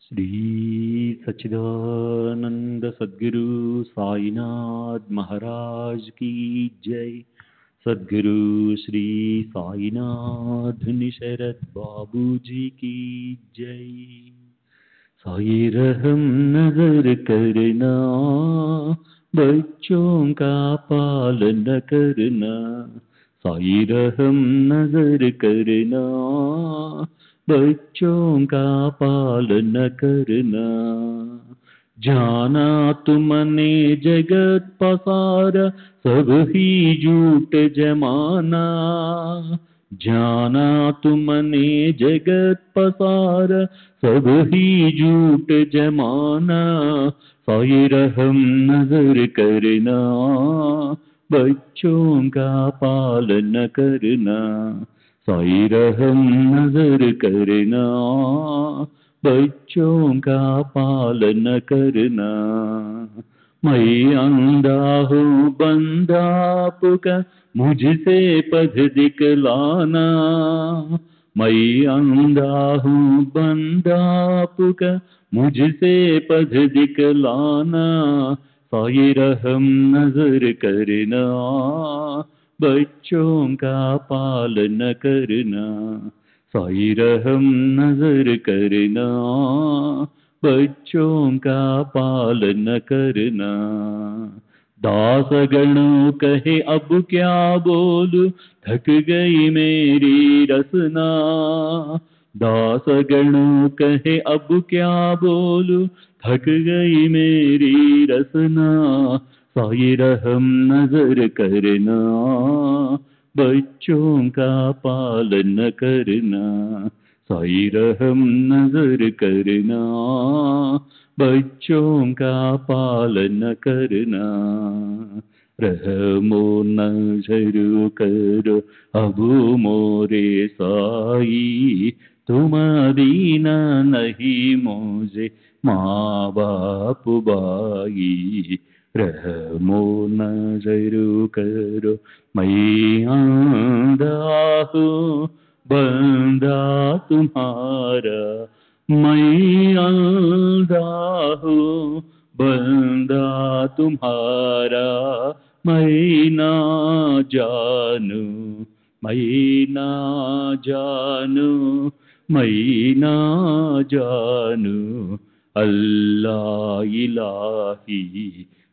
श्री सच्चिदानंद सद्गुरु साईनाथ महाराज की जय। सद्गुरु श्री साईनाथ निशरद बाबू जी की जय। साई रहम नजर करना, बच्चों का पालन करना। साई रहम नजर करना, बच्चों का पालन करना। जाना तुमने जगत पसारा, सब ही झूठ जमाना। जाना तुमने जगत पसारा, सब ही झूठ जमाना। साई रहम नजर करना, बच्चों का पालन करना। साई रहम नजर करना, बच्चों का पालन करना। मैं अंधा हूँ बंदा आपका, मुझसे पथ दिखलाना। मैं अंधा हूँ बंदा आपका, मुझसे पथ दिखलाना। साई रहम नजर करना, बच्चों का पालन करना। साई रहम नजर करना, बच्चों का पालन करना। दास गणों कहे अब क्या बोलूं, थक गई मेरी रसना। दास गणों कहे अब क्या बोलूं, थक गई मेरी रसना। साई रहम नजर करना, बच्चों का पालन करना। साई रहम नजर करना, बच्चों का पालन करना, रहमो नजर करो अब मोरे साई, तुम दीना नहीं मुझे माँ बाप भाई, रहमो नजर करो मैं अंधा हूँ बंदा तुम्हारा, मैं अंधा हूँ बंदा तुम्हारा, मैं ना जानू मैं ना जानू मैं ना जानू अल्लाह इलाही,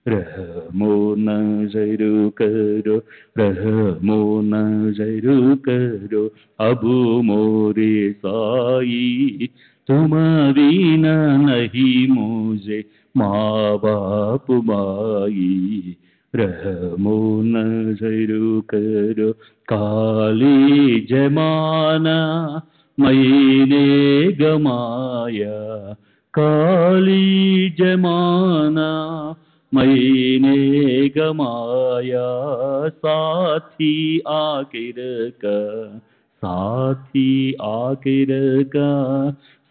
रहमो नजर करो रहमो नजर करो अब मोरे साई, तुम दीना नहीं मुझे माँ बाप माई, रहमो नजर करो काली जमाना मैंने गमाया, काली जमाना मैंने गमाया, साथी आखिर का साथी आखिर का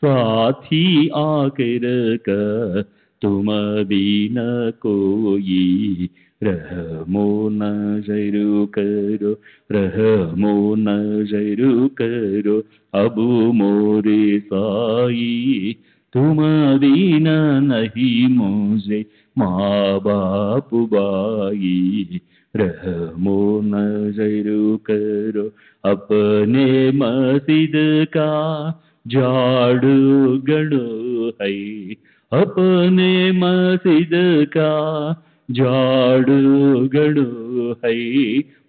साथी आखिर का, तुम बिन कोई, रहमो नजर करो रहमो नजर करो अब मोरे साई, तुम दीना नहीं मुझे माँ बाप भाई, रहमो नजर करो अपने मस्जिद का झाड़ू गड़ो है, अपने मस्जिद का झाड़ू गड़ो है,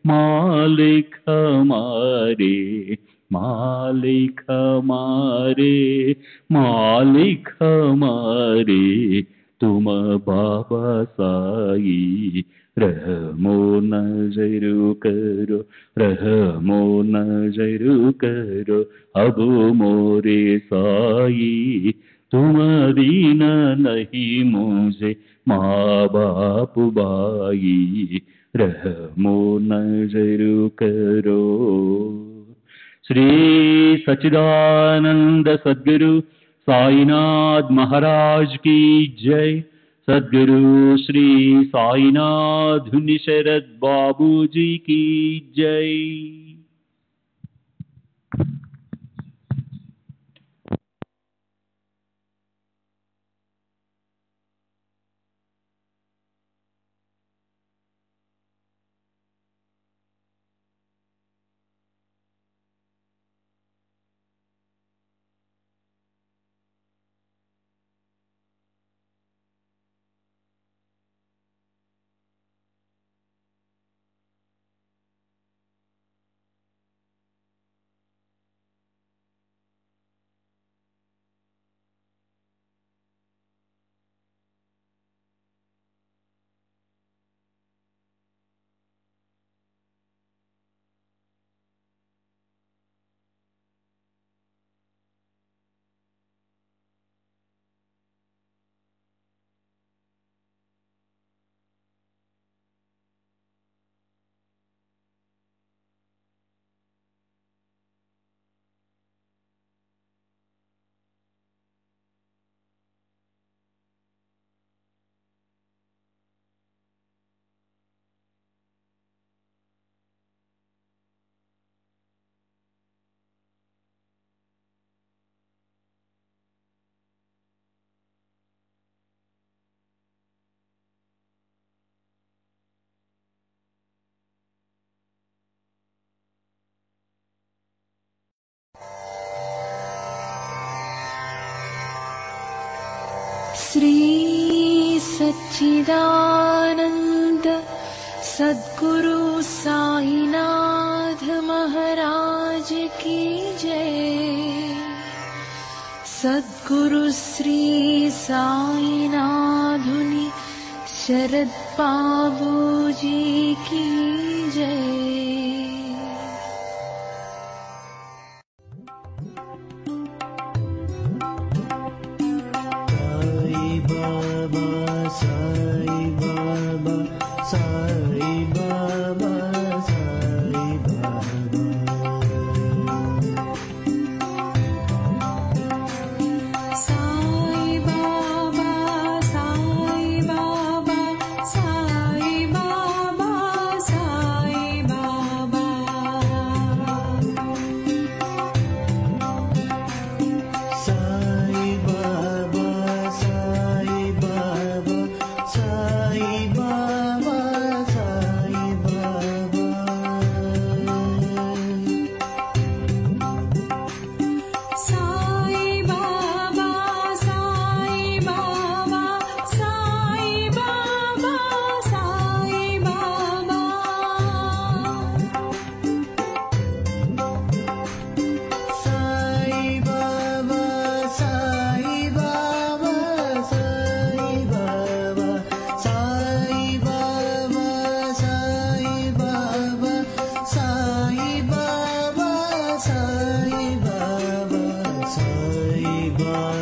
मालिक हमारे मालिक हमारे मालिक हमारे, तुम बाबा साई, रहमो नजर करो रहमो नजर करो अब मोरे साई, तुम दीना नहीं मुझे माँ बाप भाई, रहमो नजर करो। श्री सच्चिदानंद सद्गुरु साईनाथ महाराज की जय। सद्गुरु श्री साईनाथ शरद बाबू जी की जय। श्री सच्चिदानंद सद्गुरु साईनाथ महाराज की जय। सद्गुरु श्री साईनाथुनि शरद बाबू जी की जय। Sai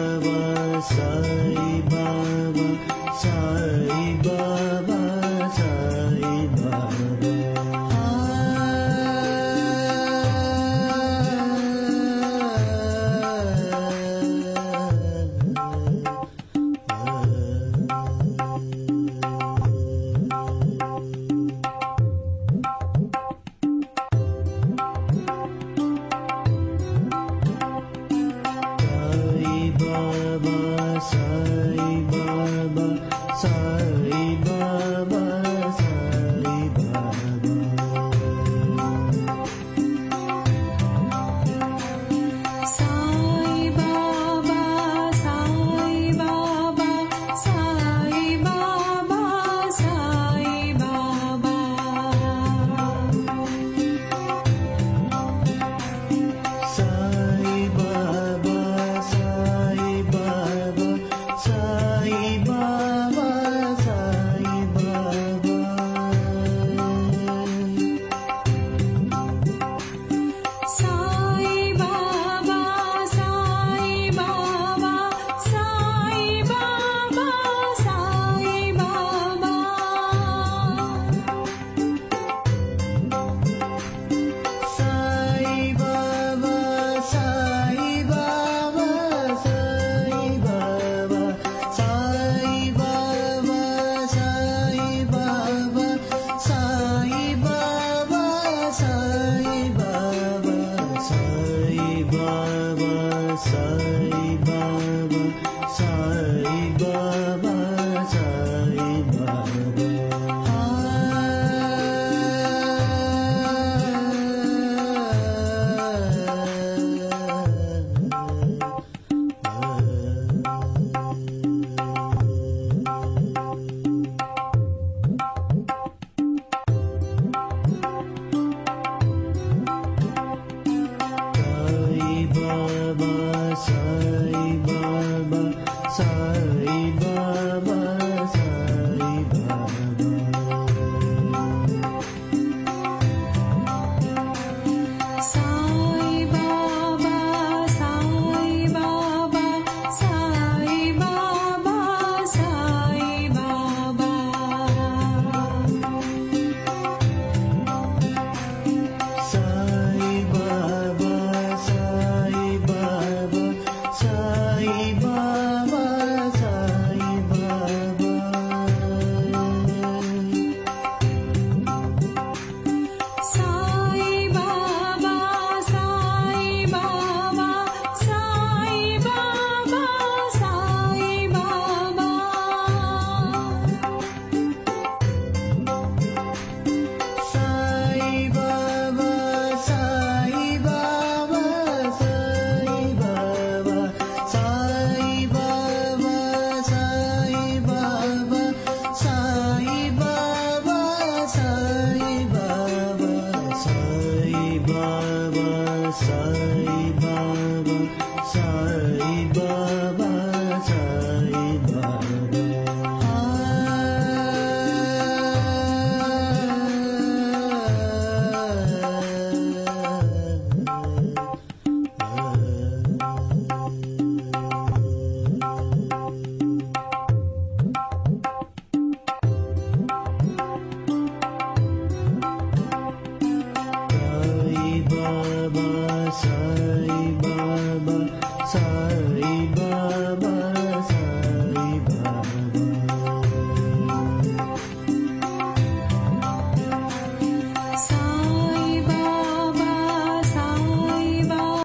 Baba, Sai Baba.